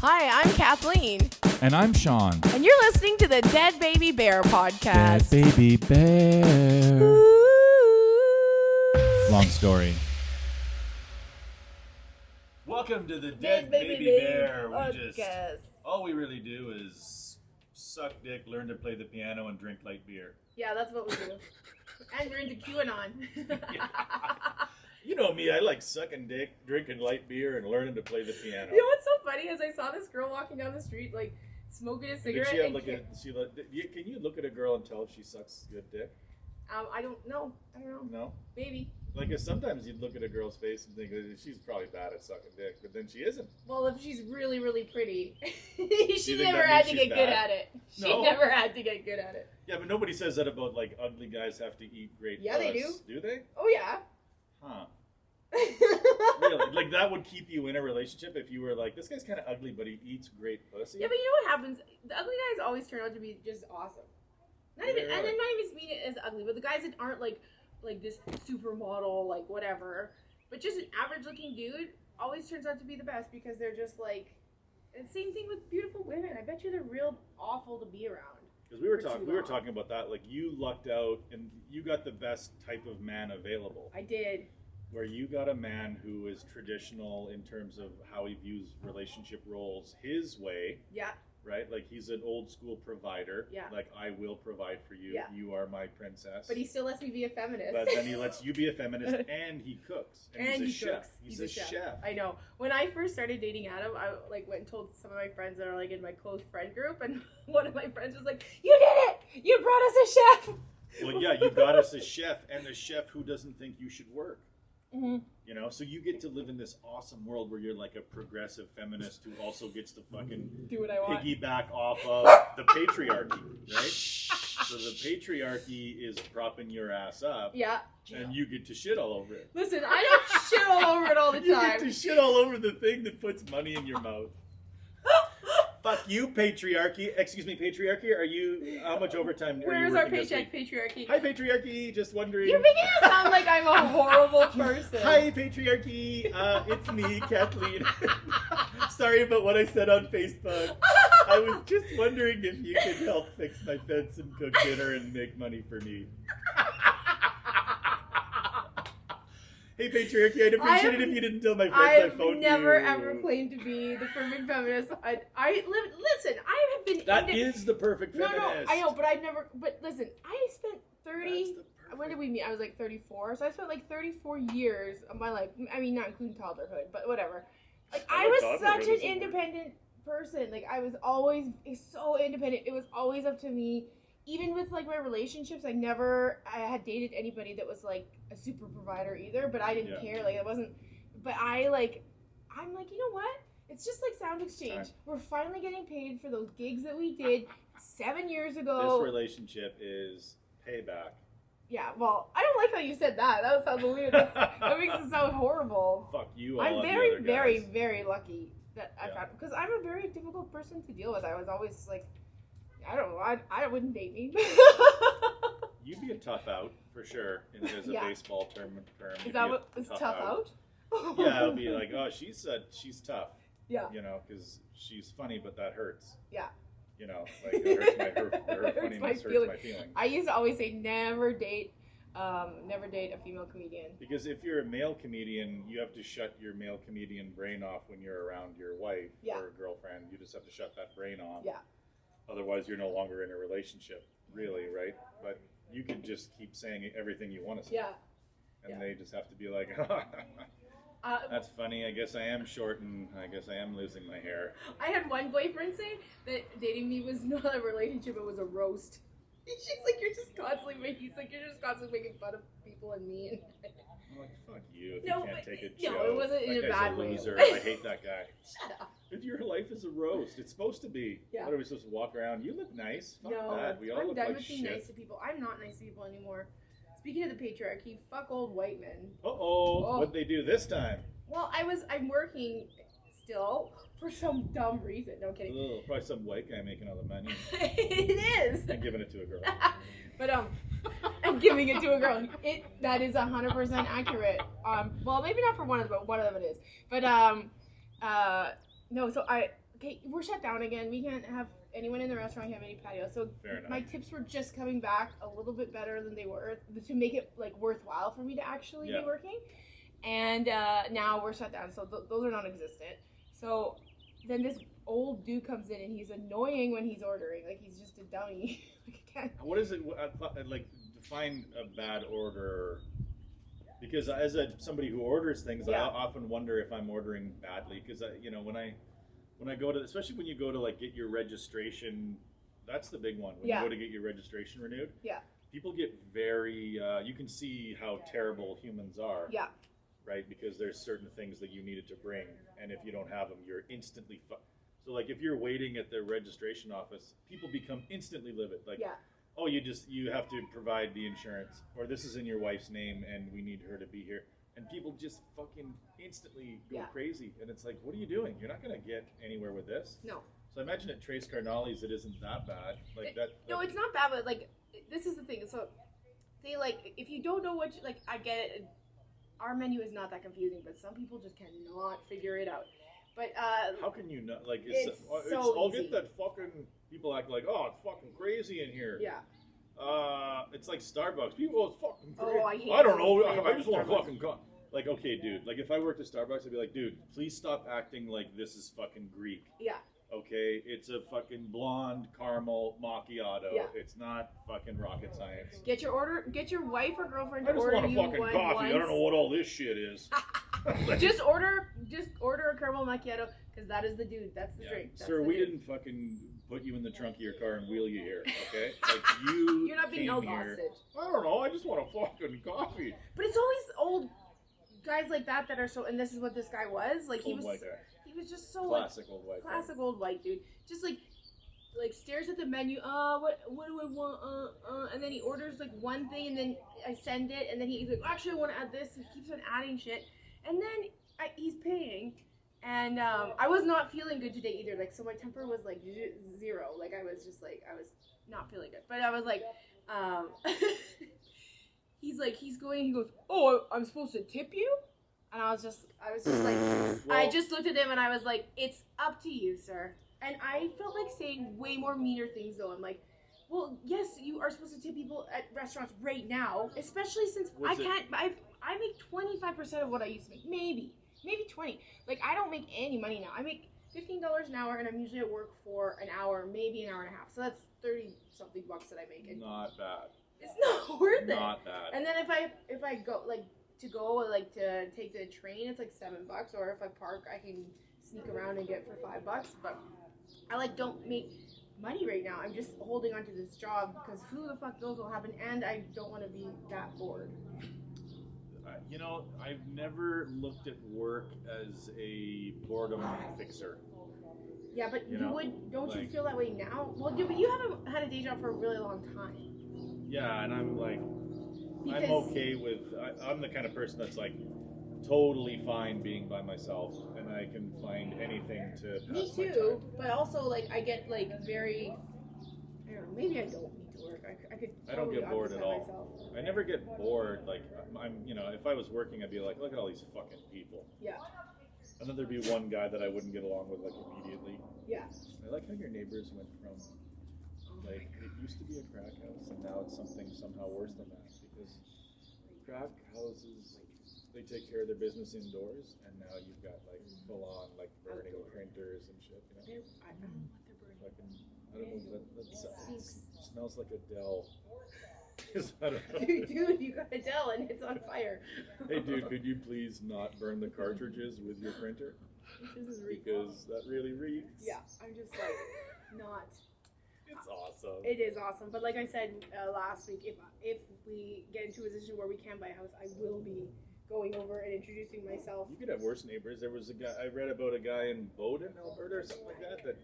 Hi, I'm Kathleen. And I'm Sean. And you're listening to the Dead Baby Bear podcast. Dead Baby Bear. Long story. Welcome to the Dead Baby Bear. All we really do is suck dick, learn to play the piano, and drink light beer. Yeah, that's what we do. And we're into QAnon. You know me, I like sucking dick, drinking light beer, and learning to play the piano. You know what's so funny is I saw this girl walking down the street, like, smoking a cigarette. Can you look at a girl and tell if she sucks good dick? I don't know. No? Maybe. Like, sometimes you'd look at a girl's face and think that she's probably bad at sucking dick, but then she isn't. Well, if she's really, really pretty, she she never had to get good at it. No. She never had to get good at it. Yeah, but nobody says that about, like, ugly guys have to eat great Yeah, puss. they do. Do they? Oh, yeah. Huh. Really? Like, that would keep you in a relationship if you were like, this guy's kind of ugly, but he eats great pussy? Yeah, but you know what happens? The ugly guys always turn out to be just awesome. And then not even mean it as ugly, but the guys that aren't like this supermodel, like whatever, but just an average looking dude always turns out to be the best because they're just like, and same thing with beautiful women. I bet you they're real awful to be around. Because we were talking about that, like you lucked out and you got the best type of man available. I did. Where you got a man who is traditional in terms of how he views relationship roles his way. Yeah. Right? Like he's an old school provider. Yeah. Like I will provide for you. Yeah. You are my princess. But he still lets me be a feminist. But then he lets you be a feminist and he cooks. And he's a chef. He's a chef. I know. When I first started dating Adam, I went and told some of my friends that are like in my close friend group, and one of my friends was like, "You did it! You brought us a chef!" Well, yeah, you got us a chef, and a chef who doesn't think you should work. Mm-hmm. You know, so you get to live in this awesome world where you're like a progressive feminist who also gets to fucking do what I want. Piggyback off of the patriarchy, right? So the patriarchy is propping your ass up. Yeah. And you get to shit all over it. Listen, I don't shit all over it all the time. You get to shit all over the thing that puts money in your mouth. Fuck you, patriarchy. Excuse me, patriarchy. Are you? How much overtime? Where is our paycheck, patriarchy? Hi, patriarchy. Just wondering. You're making it sound like I'm a horrible person. Hi, patriarchy. It's me, Kathleen. Sorry about what I said on Facebook. I was just wondering if you could help fix my fence and cook dinner and make money for me. Hey, patriarchy, I'd appreciate it if you didn't tell my friends I phoned you. I've never ever claimed to be the perfect feminist. Listen, I have been... That is the perfect feminist. No, I know, but I've never... But listen, I spent 30... When did we meet? I was like 34. So I spent like 34 years of my life. I mean, not including toddlerhood, but whatever. Like, I was such an independent person. Like, I was always so independent. It was always up to me. Even with, like, my relationships, I had dated anybody that was, like, a super provider either, but I didn't care. Like, it wasn't, but I'm like, you know what? It's just like Sound Exchange. We're finally getting paid for those gigs that we did 7 years ago. This relationship is payback. Yeah, well, I don't like how you said that. That sounds weird. That makes it sound horrible. Fuck you, all I'm of very, the other very, guys. very lucky that I found, because I'm a very difficult person to deal with. I was always like, I don't know, I wouldn't date me. You'd be a tough out, for sure, as a baseball term. Is that what is tough out? Yeah, it'll be like, oh, she's tough. Yeah. You know, because she's funny, but that hurts. Yeah. You know, like her funniness hurts my feelings. I used to always say never date a female comedian. Because if you're a male comedian, you have to shut your male comedian brain off when you're around your wife or girlfriend. You just have to shut that brain off. Yeah. Otherwise, you're no longer in a relationship, really, right? But you can just keep saying everything you want to say. Yeah. And they just have to be like, that's funny. I guess I am short and I guess I am losing my hair. I had one boyfriend say that dating me was not a relationship, it was a roast. She's like, you're just constantly making fun of people and me. I'm like, fuck you if you can't take a joke. No, it wasn't in a bad way. Loser. I hate that guy. Shut up. Your life is a roast. It's supposed to be. Yeah. What are we supposed to walk around? You look nice. Fuck no, that. We all I'm look done like with shit. being nice to people. I'm not nice to people anymore. Speaking of the patriarchy, fuck old white men. What'd they do this time? Well, I'm working still for some dumb reason. No kidding. Ugh, probably some white guy making all the money. It is. And giving it to a girl. But I'm giving it to a girl. That is 100% accurate. Well, maybe not for one of them, but one of them it is. But no. So okay, we're shut down again. We can't have anyone in the restaurant have any patio. So Fair enough. my tips were just coming back a little bit better than they were to make it like worthwhile for me to actually be working. And now we're shut down, so those are non-existent. So then this old dude comes in and he's annoying when he's ordering. Like he's just a dummy. What is it? Like define a bad order. Because as somebody who orders things, I often wonder if I'm ordering badly. Because when I go to, especially when you go to like get your registration, that's the big one. When you go to get your registration renewed, people get very. You can see how terrible humans are. Yeah. Right, because there's certain things that you needed to bring, and if you don't have them, you're instantly. So like if you're waiting at the registration office, people become instantly livid. Like. Oh, you have to provide the insurance, or this is in your wife's name, and we need her to be here. And people just fucking instantly go crazy, and it's like, what are you doing? You're not gonna get anywhere with this. No. So I imagine at Trace Carnali's it isn't that bad. No, it's not bad, but like this is the thing. So they like if you don't know what I get it. Our menu is not that confusing, but some people just cannot figure it out. But how can you not like? I'll get that fucking. People act like, oh, it's fucking crazy in here. Yeah. It's like Starbucks. People, it's fucking crazy. Oh, I hate I don't know. I just want to fucking go. Like, okay, dude. Like, if I worked at Starbucks, I'd be like, dude, please stop acting like this is fucking Greek. Yeah. Okay? It's a fucking blonde caramel macchiato. Yeah. It's not fucking rocket science. Get your wife or girlfriend to order you one. I just want a fucking coffee. I don't know what all this shit is. Just order a caramel macchiato, because that is the dude. That's the drink. That's Sir, we didn't fucking put you in the trunk of your car and wheel you here, okay? Like you're not being held hostage. I don't know. I just want a fucking coffee. But it's always old guys like that are so. And this is what this guy was like. He was just so classic old white dude. Just like stares at the menu. What do I want? And then he orders like one thing, and then I send it, and then he's like, actually, I want to add this. He keeps on adding shit, and then he's paying. And I was not feeling good today either. Like, so my temper was like 0. Like, I was just like, I was not feeling good. But I was like, he goes, oh, I'm supposed to tip you? And I was just like, I just looked at him and I was like, it's up to you, sir. And I felt like saying way more meaner things though. I'm like, well, yes, you are supposed to tip people at restaurants right now, especially since I make 25% of what I used to make, maybe 20. Like, I don't make any money now. I make $15 an hour, and I'm usually at work for an hour, maybe an hour and a half. So that's 30-something bucks that I make. Not bad. It's not worth it. Not bad. And then if I go to take the train, it's like $7. Or if I park, I can sneak around and get for $5. But I don't make money right now. I'm just holding on to this job because who the fuck knows what will happen, and I don't want to be that bored. I've never looked at work as a boredom fixer. Yeah, but don't you feel that way now? Well, you haven't had a day job for a really long time. Yeah, and I'm like, I'm okay with, I'm the kind of person that's like totally fine being by myself, and I can find anything to pass Me too, my time. But also I get very, I don't know, maybe I don't need to work. I don't get bored at all. Myself. I never get bored. Like if I was working, I'd be like, look at all these fucking people. Yeah. And then there'd be one guy that I wouldn't get along with immediately. Yeah. I like how your Neighbours went from it used to be a crack house, and now it's something somehow worse than that, because crack houses, they take care of their business indoors, and now you've got full on burning printers and shit. I don't know what they're burning. I don't know. That smells like a Dell. Dude, you got a Dell and it's on fire. Hey, dude, could you please not burn the cartridges with your printer? Because that really reeks. Yeah, I'm just not. It's awesome. It is awesome, but like I said last week, if we get into a position where we can buy a house, I will be going over and introducing myself. You could have worse neighbors. There was a guy I read about, a guy in Bowden, Alberta, or something like that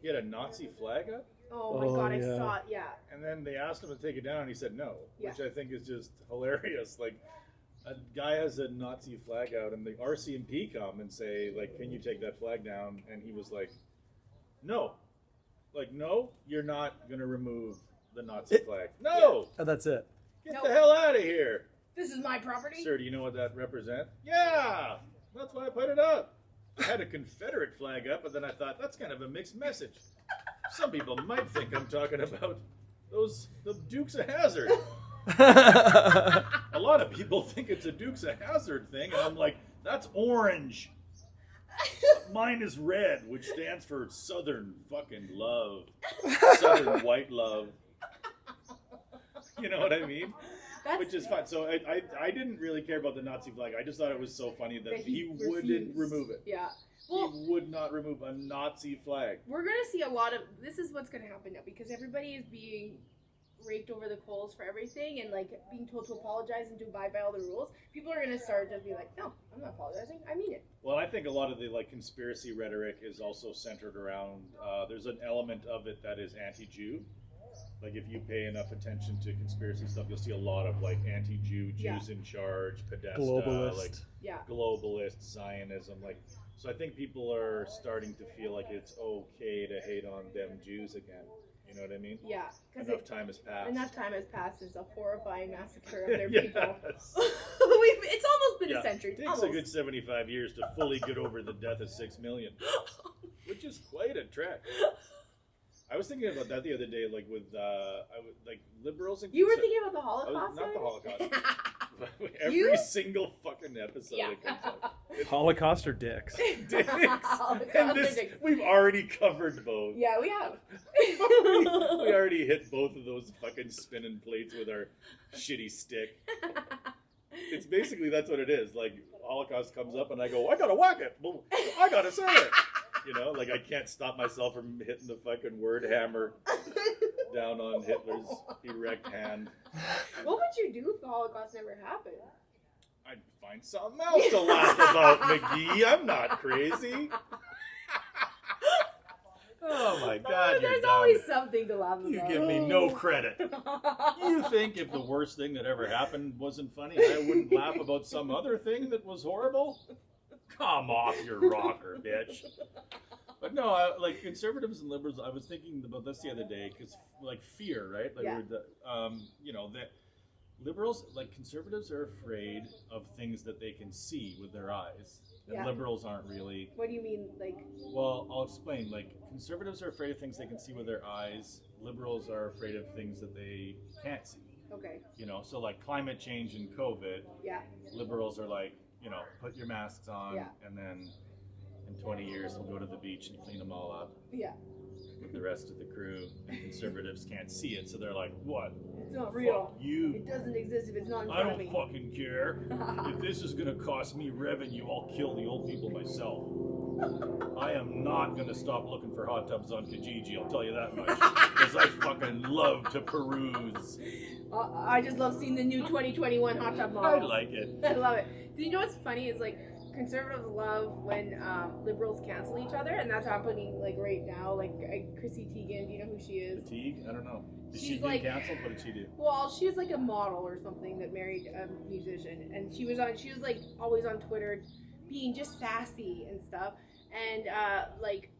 he had a Nazi flag up. Oh my god, I saw it, yeah. And then they asked him to take it down, and he said no, which I think is just hilarious. Like, a guy has a Nazi flag out, and the RCMP come and say, can you take that flag down? And he was like, no. No, you're not going to remove the Nazi flag. No! Oh, that's it. Get the hell out of here. This is my property. Sir, do you know what that represents? Yeah! That's why I put it up. I had a Confederate flag up, but then I thought, that's kind of a mixed message. Some people might think I'm talking about the Dukes of Hazzard. A lot of people think it's a Dukes of Hazzard thing, and I'm like, that's orange. Mine is red, which stands for Southern fucking love. Southern white love. You know what I mean? Which is fun. So I didn't really care about the Nazi flag. I just thought it was so funny that he wouldn't remove it. Yeah. Well, he would not remove a Nazi flag. We're going to see a lot of... This is what's going to happen now, because everybody is being raked over the coals for everything and, like, being told to apologize and to abide by all the rules. People are going to start to be like, no, I'm not apologizing. I mean it. Well, I think a lot of the, like, conspiracy rhetoric is also centered around... there's an element of it that is anti-Jew. Like, if you pay enough attention to conspiracy stuff, you'll see a lot of, like, anti-Jew, Jews in charge, Podesta, globalist. like, globalist, Zionism, like... So I think people are starting to feel like it's okay to hate on them Jews again. You know what I mean? Yeah. Enough time has passed. Enough time has passed. It's a horrifying massacre of their yes. people. It's almost been a century. It takes a good 75 years to fully get over the death of 6 million. Which is quite a trek. I was thinking about that the other day, like with like liberals and you were thinking about the Holocaust? Not the Holocaust. Every single fucking episode that comes up. Holocaust or dicks? Dicks. And this, we've already covered both. Yeah, we have. we already hit both of those fucking spinning plates with our shitty stick. It's basically, that's what it is. Like, Holocaust comes up and I go, I gotta whack it. I gotta say it. You know, like I can't stop myself from hitting the fucking word hammer down on Hitler's erect hand. What would you do if the Holocaust never happened? I'd find something else to laugh about, McGee. I'm not crazy. Oh my God, There's always something to laugh about. You give me no credit. You think if the worst thing that ever happened wasn't funny, I wouldn't laugh about some other thing that was horrible? Come off your rocker, bitch. But no, like conservatives and liberals, I was thinking about this the other day because, like, fear, right? Like, you know, that liberals, like conservatives, are afraid of things that they can see with their eyes, and liberals aren't really. What do you mean, like? Well, I'll explain. Like, conservatives are afraid of things they can see with their eyes. Liberals are afraid of things that they can't see. Okay. You know, so like climate change and COVID. Yeah. Liberals are like, you know, put your masks on, and then in 20 years we'll go to the beach and clean them all up. Yeah. With the rest of the crew. And conservatives can't see it, so they're like, what? It's not real. Fuck you. It doesn't exist if it's not in front of me. I don't fucking care. If this is gonna cost me revenue, I'll kill the old people myself. I am not gonna stop looking for hot tubs on Kijiji, I'll tell you that much. Because I fucking love to peruse. I just love seeing the new 2021 hot tub models. I like it. I love it. Do you know what's funny is, like, conservatives love when liberals cancel each other, and that's happening, like, right now. Like, Chrissy Teigen, do you know who she is? Teague? I don't know. Did She's she like, get canceled? What did she do? Well, she was like a model or something that married a musician, and she was like always on Twitter, being just sassy and stuff. And like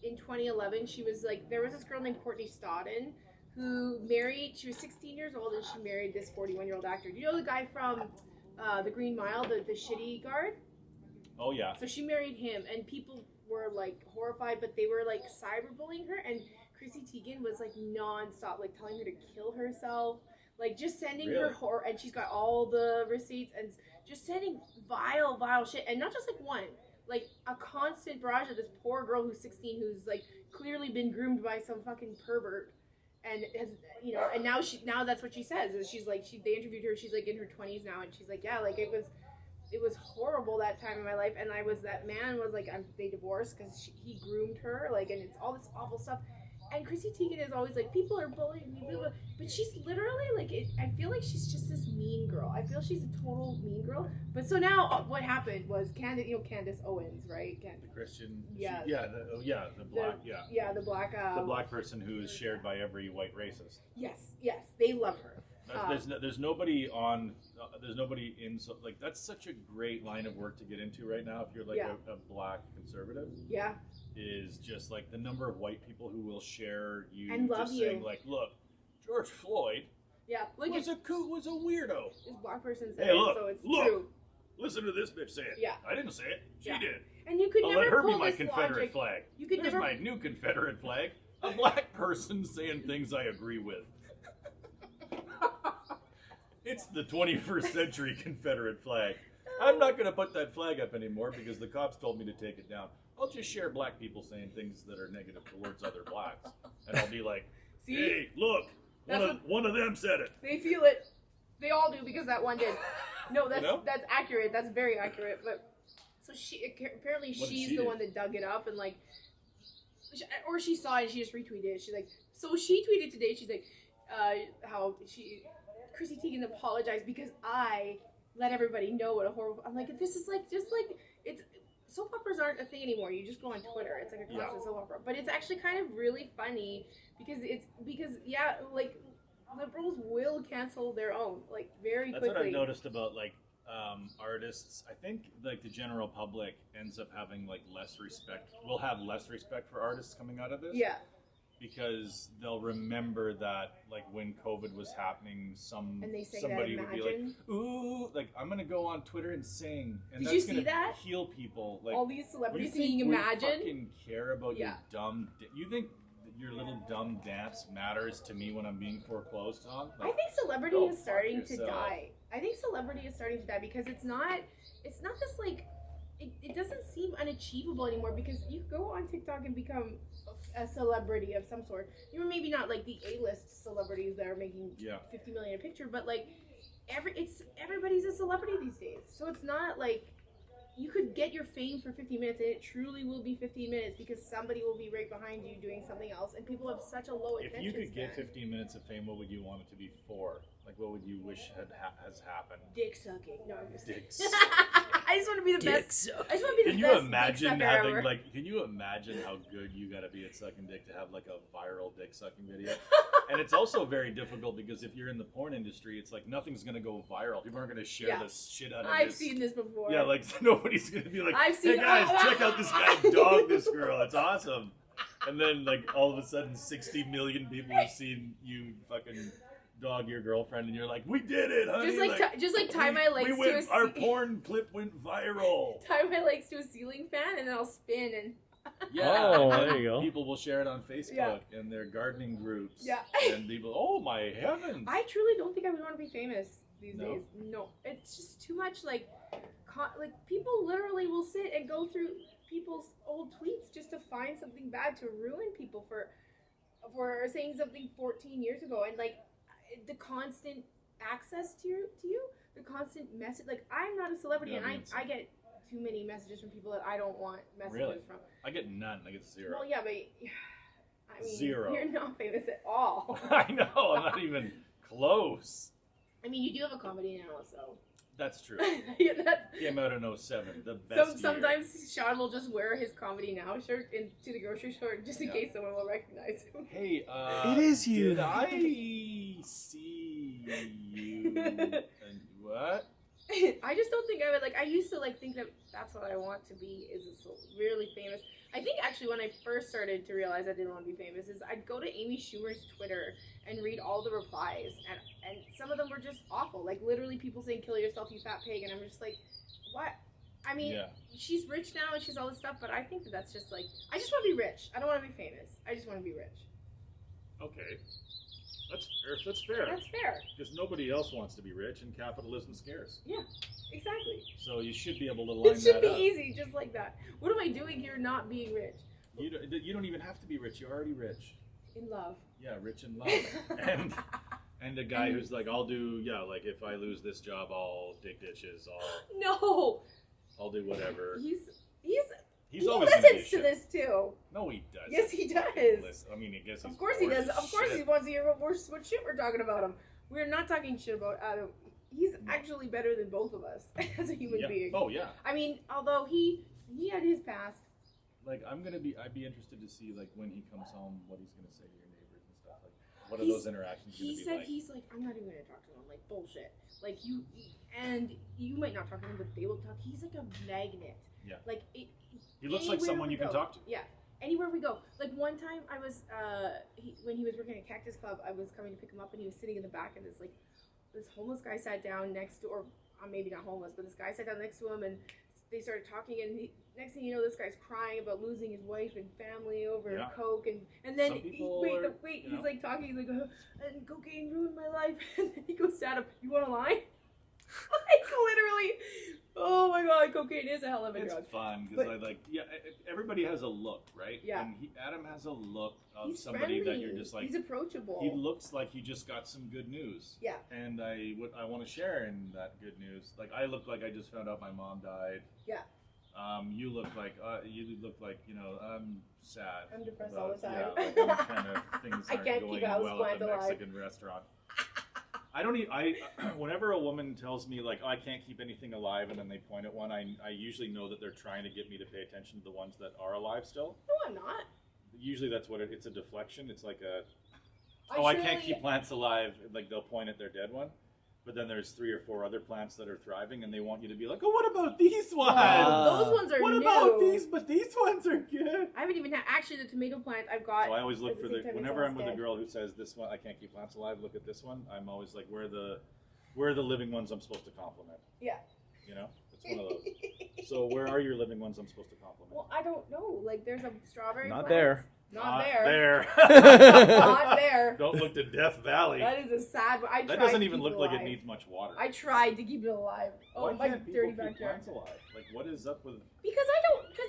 in 2011, she was like, there was this girl named Courtney Stodden who married. She was 16 years old, and she married this 41-year-old actor. Do you know the guy from The Green Mile, the shitty guard? Oh yeah. So she married him, and people were like horrified, but they were like cyberbullying her, and Chrissy Teigen was like non-stop, like telling her to kill herself, like just sending her horror, and she's got all the receipts, and just sending vile shit, and not just like one, like a constant barrage of this poor girl who's 16, who's like clearly been groomed by some fucking pervert, and has, you know, and now that's what she says, is she's like, they interviewed her, she's like in her 20s now, and she's like, yeah, like it was horrible that time in my life, and that man was like, they divorced because he groomed her, like, and it's all this awful stuff. And Chrissy Teigen is always like, people are bullying me, but she's literally like, I feel like she's just this mean girl. I feel she's a total mean girl. But so now what happened was Candace Owens, right? The Christian, yeah, the black, the black person who is shared by every white racist. Yes, they love her. There's nobody in, so like, that's such a great line of work to get into right now if you're like a black conservative. Yeah. Is just like the number of white people who will share you and love just you. Saying like, look, George Floyd was a weirdo. This black person said hey, look, so it's look, true. Listen to this bitch say it. Yeah. I didn't say it. She Yeah. did. And you could I'll never let her pull be my this Confederate logic. flag. You could There's never. my new Confederate flag. A black person saying things I agree with. It's the 21st century Confederate flag. I'm not going to put that flag up anymore because the cops told me to take it down. I'll just share black people saying things that are negative towards other blacks. And I'll be like, See? hey, look, one of them said it. They feel it. They all do because that one did. No, that's You know? that's accurate. That's very accurate. But so apparently What did she's she the do? one that dug it up and like, or she saw it and she just retweeted it. She's like, so she tweeted today. She's like, how Chrissy Teigen apologized because I let everybody know what a horrible. I'm like, this is like just like it's. Soap operas aren't a thing anymore. You just go on Twitter. It's like a constant soap opera. But it's actually kind of really funny because like liberals will cancel their own like very quickly. That's what I've noticed about like artists. I think like the general public ends up having like less respect. Will have less respect for artists coming out of this. Yeah. Because they'll remember that like when COVID was happening, And they say somebody that, would be like, Imagine. "Ooh, like I'm gonna go on Twitter and sing," and Did that's you see gonna that? heal people. Like All these you celebrities think singing we Imagine. fucking care about Yeah. your dumb? You think your little dumb dance matters to me when I'm being foreclosed on? I think celebrity go is fuck starting to yourself. die. I think celebrity is starting to die because it's not this like it doesn't seem unachievable anymore because you can go on TikTok and become a celebrity of some sort. You're maybe not like the A-list celebrities that are making 50 million a picture, but like everybody's a celebrity these days. So it's not like you could get your fame for 15 minutes and it truly will be 15 minutes because somebody will be right behind you doing something else and people have such a low attention If you could get span. 15 minutes of fame, what would you want it to be for? Like, what would you wish has happened? Dick sucking. No, I'm just Dicks. I just want to be the best. I just want to be Can the you best imagine dick sucker having ever. like? Can you imagine how good you gotta be at sucking dick to have like a viral dick sucking video? And it's also very difficult because if you're in the porn industry, it's like nothing's gonna go viral. People aren't gonna share the shit out of I've this. seen this before. Yeah, like nobody's gonna be like, I've seen- hey guys, check out this guy dog this girl. It's awesome. And then like all of a sudden, 60 million people have seen you fucking dog your girlfriend, and you're like, we did it, honey. Just like tie my legs to a our porn clip went viral. tie my legs to a ceiling fan and then I'll spin and Yeah. Oh, and there you go. People will share it on Facebook and their gardening groups. Yeah. And people, oh my heavens. I truly don't think I would want to be famous these No? days. No, it's just too much. Like people literally will sit and go through people's old tweets just to find something bad to ruin people for saying something 14 years ago, and like the constant access to you, the constant message. Like I'm not a celebrity, Yeah, and I get too many messages from people that I don't want messages Really? from. I get none. I get zero. Well, yeah, but I mean, Zero. You're not famous at all. I know. I'm not even close. I mean, you do have a comedy now, so. That's true. Yeah, that's, Came out in 07. The best year. sometimes Sean will just wear his Comedy Now shirt to the grocery store just in case someone will recognize him. Hey, It is you. Did I see you? And what? I just don't think I would, like, I used to, like, think that that's what I want to be, is really famous. I think, actually, when I first started to realize I didn't want to be famous, is I'd go to Amy Schumer's Twitter and read all the replies, and some of them were just awful. Like, literally people saying, kill yourself, you fat pig, and I'm just like, what? I mean, she's rich now, and she's all this stuff, but I think that's just, like, I just want to be rich. I don't want to be famous. I just want to be rich. Okay. That's fair. That's fair. That's fair. Because nobody else wants to be rich, and capitalism's scarce. Yeah, exactly. So you should be able to line It should that be up. easy, just like that. What am I doing here not being rich? You don't even have to be rich. You're already rich. In love. Yeah, rich in love. and a guy who's like, I'll do, like if I lose this job, I'll dig ditches. No! I'll do whatever. He always gonna be a listens to shit. this too. No, he does. Yes, he does. I mean, I guess he's Of course he bored does. as Of course shit. he wants to hear what shit we're talking about him. We're not talking shit about Adam. He's actually better than both of us as a human being. Oh yeah. I mean, although he had his past. Like I'd be interested to see like when he comes home, what he's gonna say to your neighbors and stuff. Like, what are those interactions gonna He be said like? he's like, I'm not even gonna talk to him. Like bullshit. Like you might not talk to him, but they will talk. He's like a magnet. Yeah. Like He looks like anywhere someone we you can go. talk to. Yeah. Anywhere we go. Like one time I was when he was working at Cactus Club, I was coming to pick him up and he was sitting in the back of this like this homeless guy sat down next to, or maybe not homeless, but this guy sat down next to him, and they started talking, and next thing you know, this guy's crying about losing his wife and family over coke, and then he's like talking, he's like, and cocaine ruined my life, and then he goes down, you want a line? Like literally, oh my god, cocaine is a hell of a drug. It's fun because everybody has a look, right? Yeah. And Adam has a look of He's somebody friendly. that you're just like. He's approachable. He looks like he just got some good news. Yeah. And I want to share in that good news. Like I look like I just found out my mom died. Yeah. You look like I'm sad. I'm depressed all the time. Yeah, like I'm kind of things I aren't can't going keep a house well at the plant alive. Mexican restaurant. Whenever a woman tells me like, oh, I can't keep anything alive, and then they point at one, I usually know that they're trying to get me to pay attention to the ones that are alive still. No, I'm not. Usually that's what it's a deflection. It's like I can't keep plants alive. Like they'll point at their dead one. But then there's 3 or 4 other plants that are thriving, and they want you to be like, oh, what about these ones? Those ones are what new. about these? But these ones are good. I haven't even had, actually, the tomato plant I've got. So I always look for whenever I'm with a dead. girl who says this one, I can't keep plants alive, look at this one, I'm always like, where are the living ones I'm supposed to compliment? Yeah. You know? It's one of those. So where are your living ones I'm supposed to compliment? Well, I don't know. Like, there's a strawberry Not plant. there. Not there. There. Not there. Don't look to Death Valley. That is a sad one. That doesn't even look like it needs much water. I tried to keep it alive. Oh, Why my can't people dirty keep backyard. plants alive? Like, what is up with... Because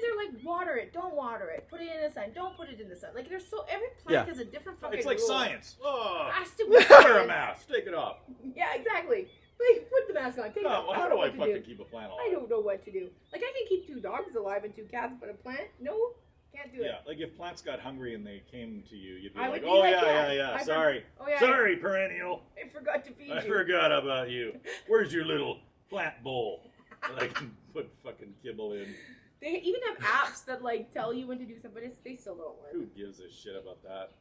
they're like, water it, don't water it, put it in the sun, don't put it in the sun. Like, every plant has a different fucking It's like rule. science. Oh, Has to be wear a science. mask. Take it off. Yeah, exactly. Like, put the mask on. Take it off. No, how don't do know I what to fucking do. keep a plant alive? I don't know what to do. Like, I can keep 2 dogs alive and 2 cats, but a plant? No, can't do it. Yeah, like if plants got hungry and they came to you, you'd be I like, would be oh like, yeah. Sorry. Oh, yeah. Sorry, perennial. I forgot to feed I you. forgot about you. Where's your little plant bowl that I can put fucking kibble in? They even have apps that, like, tell you when to do something, but they still don't work. Who gives a shit about that?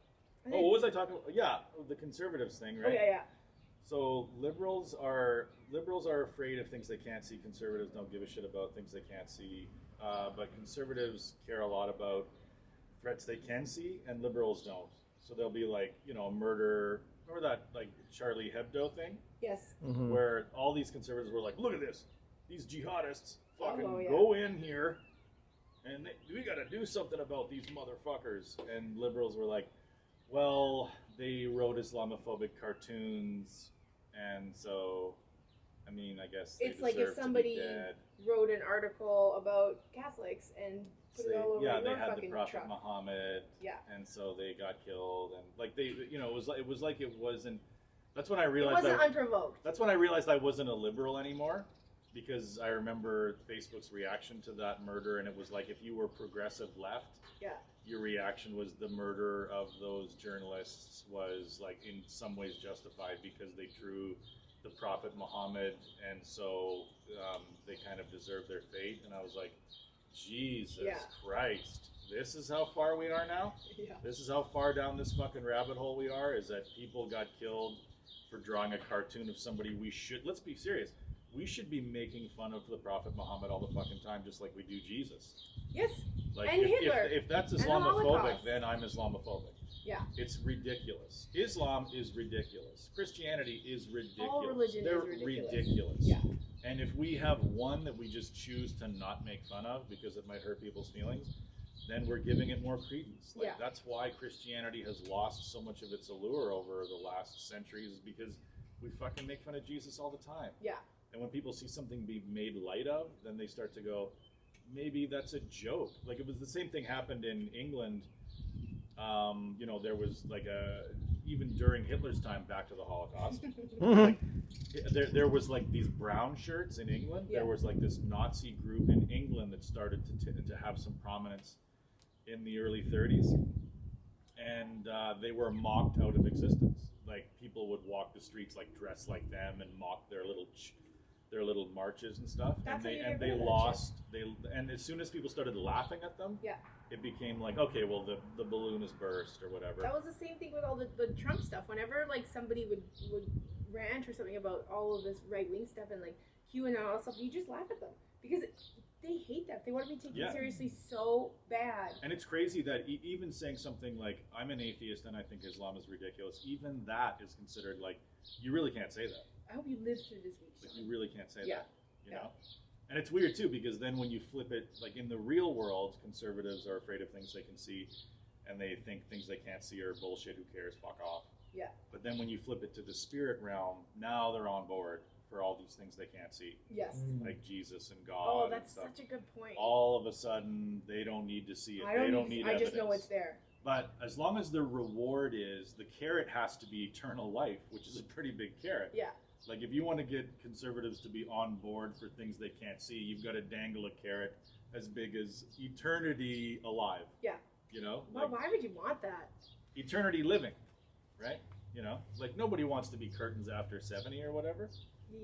Oh, what was I talking about? Yeah, the conservatives thing, right? Oh, yeah. So liberals are afraid of things they can't see. Conservatives don't give a shit about things they can't see. But conservatives care a lot about threats they can see, and liberals don't. So they'll be like, murder. Remember that like Charlie Hebdo thing, Yes. Mm-hmm. where all these conservatives were like, look at this, these jihadists fucking Oh, yeah. go in here, and we got to do something about these motherfuckers. And liberals were like, well, they wrote Islamophobic cartoons, and so, I mean, I guess they It's like if deserve to be somebody dead. wrote an article about Catholics and put it all over Yeah, they your had the fucking Prophet truck. Muhammad, Yeah. and so they got killed, and like they, it was like it wasn't. That's when I It realized wasn't unprovoked. that's when I realized I wasn't a liberal anymore, because I remember Facebook's reaction to that murder, and it was like if you were progressive left, Yeah. your reaction was the murder of those journalists was like in some ways justified because they drew the Prophet Muhammad, and so they kind of deserved their fate. And I was like, Jesus Christ, this is how far we are now? Yeah. This is how far down this fucking rabbit hole we are, is that people got killed for drawing a cartoon of somebody let's be serious, we should be making fun of the Prophet Muhammad all the fucking time, just like we do Jesus. Yes. Like And Hitler. if that's And the Islamophobic, Holocaust. then I'm Islamophobic. Yeah. It's ridiculous. Islam is ridiculous. Christianity is ridiculous. All religion They're is ridiculous. ridiculous. Yeah. And if we have one that we just choose to not make fun of because it might hurt people's feelings, then we're giving it more credence. Like, Yeah. that's why Christianity has lost so much of its allure over the last centuries, is because we fucking make fun of Jesus all the time. Yeah. And when people see something be made light of, then they start to go, maybe that's a joke. Like, it was the same thing happened in England. There was like even during Hitler's time, back to the Holocaust, like, there was like these brown shirts in England. Yeah. There was like this Nazi group in England that started to have some prominence in the early 30s. And they were mocked out of existence. Like, people would walk the streets like dressed like them and mock their little marches and stuff. That's how you And get they rid of that lost. And as soon as people started laughing at them, Yeah. it became like, okay, well, the balloon is burst or whatever. That was the same thing with all the Trump stuff. Whenever like somebody would rant or something about all of this right wing stuff and like QAnon and all that stuff, you just laugh at them because they hate that. They want to be taken Yeah. seriously so bad. And it's crazy that even saying something like, I'm an atheist and I think Islam is ridiculous, even that is considered like, you really can't say that. I hope you live through this week. But you really can't say Yeah. that, you know? And it's weird too, because then when you flip it, like in the real world, conservatives are afraid of things they can see, and they think things they can't see are bullshit, who cares, fuck off. Yeah. But then when you flip it to the spirit realm, now they're on board for all these things they can't see, Yes. like Jesus and God. Oh, and that's stuff. such a good point. All of a sudden, they don't need to see it. I They don't need I evidence. just know it's there. But as long as the reward is, the carrot has to be eternal life, which is a pretty big carrot. Yeah. Like if you want to get conservatives to be on board for things they can't see, you've got to dangle a carrot as big as eternity alive. Yeah. You know? Well, Like why would you want that? eternity living, right? You know? Like nobody wants to be curtains after 70 or whatever.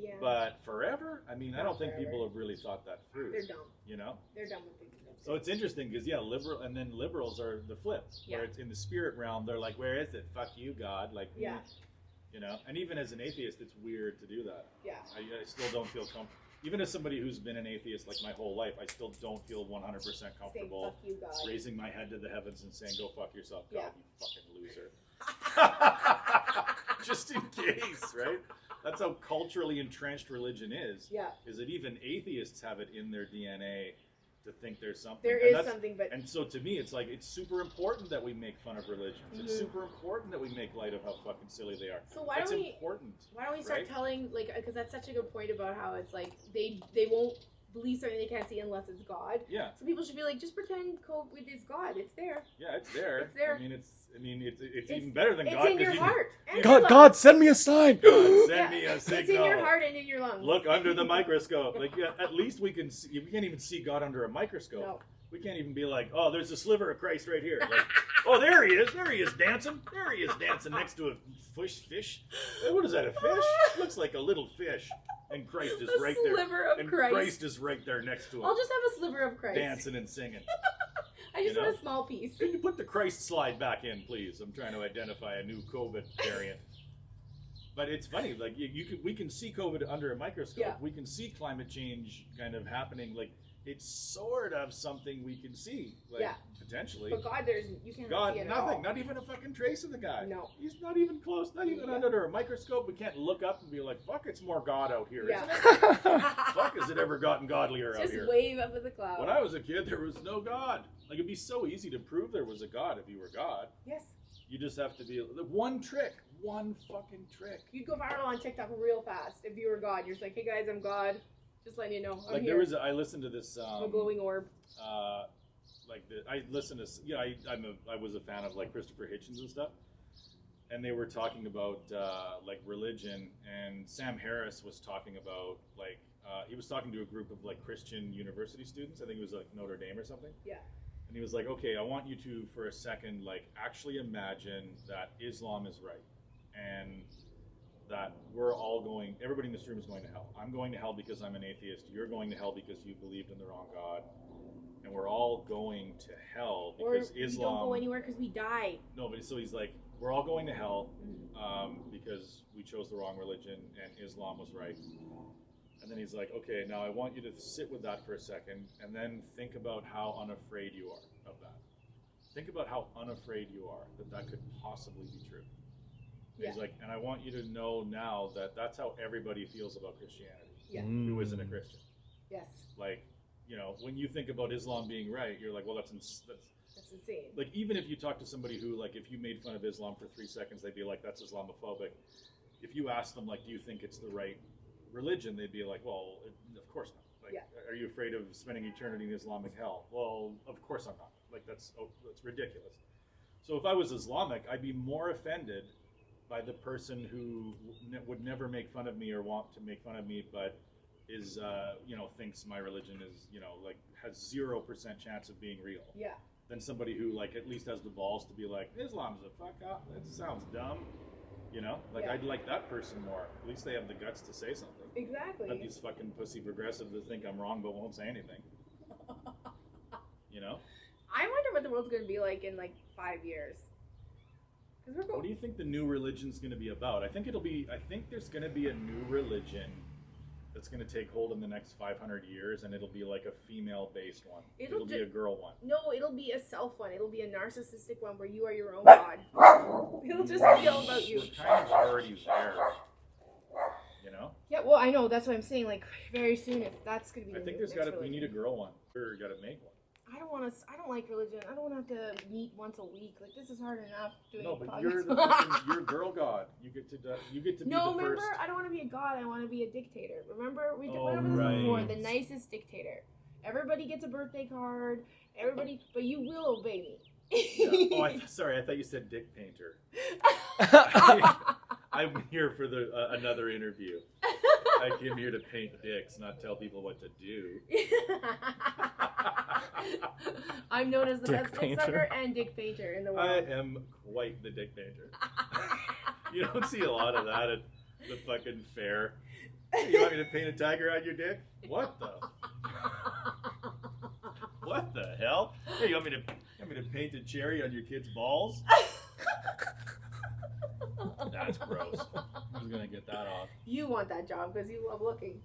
Yeah. But forever? I mean, I Not don't think forever. people have really thought that through. They're dumb. You know? They're dumb with things. So it's interesting because liberals are the flip. Yeah. Where it's in the spirit realm, they're like, where is it? Fuck you, God. Like, Yeah. You know, and even as an atheist, it's weird to do that. Yeah. I still don't feel comfortable. Even as somebody who's been an atheist like my whole life, I still don't feel 100% Say comfortable fuck you, God. raising my head to the heavens and saying, "Go fuck yourself, God, Yeah. you fucking loser." Just in case, right? That's how culturally entrenched religion is. Yeah. Is that even atheists have it in their DNA to think there's something. There And is that's- something, but And so to me, it's like, it's super important that we make fun of religions. It's Mhm. super important that we make light of how fucking silly they are. so why It's don't we important. start right? telling, like, because that's such a good point about how it's like they won't believe something they can't see unless it's God. Yeah, So people should be like, just pretend COVID is God. It's there. yeah, it's there. It's there. I mean, it's even better than It's God. in your 'cause you- heart. And your God, lungs. God, send me a sign. God, send Yeah, me a signal. It's in your heart and in your lungs. Look under the microscope. Like, yeah, at least we can see. We can't even see God under a microscope. No. We can't even be like, oh, there's a sliver of Christ right here. Like, oh, there he is. There he is dancing. There he is dancing next to a fish. What is that, a fish? Looks like a little fish. And Christ is A right there. sliver of And Christ. Christ is right there next to him. I'll just have a sliver of Christ. Dancing and singing. I just you know? want a small piece. Can you put the Christ slide back in, please? I'm trying to identify a new COVID variant. But it's funny, like we can see COVID under a microscope. Yeah. We can see climate change kind of happening. Like it's sort of something we can see, like Yeah. potentially. But God, you can't God, see it at nothing, all. not even a fucking trace of the guy. No. He's not even close, not even Yeah. under a microscope. We can't look up and be like, fuck, it's more God out here, Yeah. isn't it? Fuck, has it ever gotten godlier out Just here? wave up in the clouds. When I was a kid, there was no God. Like, it'd be so easy to prove there was a God if you were God. Yes. You just have to be one fucking trick. You'd go viral on TikTok real fast if you were God. You're just like, hey guys, I'm God. Just letting you know. I'm Like here. I listened to this. I'm a glowing orb. I listened to. I was a fan of like Christopher Hitchens and stuff, and they were talking about like religion, and Sam Harris was talking about like he was talking to a group of like Christian university students. I think it was like Notre Dame or something. Yeah. And he was like, okay, I want you to, for a second, like actually imagine that Islam is right, and that everybody in this room is going to hell. I'm going to hell because I'm an atheist. You're going to hell because you believed in the wrong God. And we're all going to hell because We Islam. don't go anywhere because we die. No, but so he's like, we're all going to hell because we chose the wrong religion and Islam was right. And then he's like, okay, now I want you to sit with that for a second and then think about how unafraid you are of that. Think about how unafraid you are that could possibly be true. And Yeah. he's like, and I want you to know now that that's how everybody feels about Christianity. Yeah. Who isn't a Christian? Yes. Like, you know, when you think about Islam being right, you're like, well, that's That's insane. like, even if you talk to somebody who, like, if you made fun of Islam for 3 seconds, they'd be like, that's Islamophobic. If you ask them, like, do you think it's the right religion, they'd be like, well, of course not. Like, Yeah. are you afraid of spending eternity in Islamic hell? Well, of course I'm not. Like, that's ridiculous. So if I was Islamic, I'd be more offended by the person who would never make fun of me or want to make fun of me, but is, thinks my religion is, like, has 0% chance of being real. Yeah. Than somebody who, like, at least has the balls to be like, Islam's a fuck up. That sounds dumb. Like, Yeah. I'd like that person more. At least they have the guts to say something. Exactly. Not these fucking pussy progressives that think I'm wrong but won't say anything. I wonder what the world's going to be like in like 5 years. Because we're What going. do you think the new religion's going to be about? I think there's going to be a new religion that's going to take hold in the next 500 years, and it'll be like a female-based one. It'll be a girl one. No, it'll be a self one. It'll be a narcissistic one where you are your own god. It'll just be all about you. We're kind of already there. You know? Yeah, well, I know. That's what I'm saying. Like, very soon, that's going to be I the think new there's next got to. We need a religion. girl one. We're got to make one. I don't like religion. I don't want to have to meet once a week. Like, this is hard enough doing No, but podcasts. you're the fucking, you're girl god. You get to be No, the remember, first. I don't want to be a god. I want to be a dictator. Remember, we Oh, went over this before. right. The nicest dictator. Everybody gets a birthday card. Everybody, but you will obey me. Yeah. Oh, sorry. I thought you said dick painter. I'm here for another interview. I came here to paint dicks, not tell people what to do. I'm known as the Dick best dick painter. sucker and dick painter in the I world. am quite the dick painter. You don't see a lot of that at the fucking fair. Hey, you want me to paint a tiger on your dick? What the? What the hell? Hey, you want me to paint a cherry on your kid's balls? That's gross. Who's gonna get that off? You want that job because you love looking.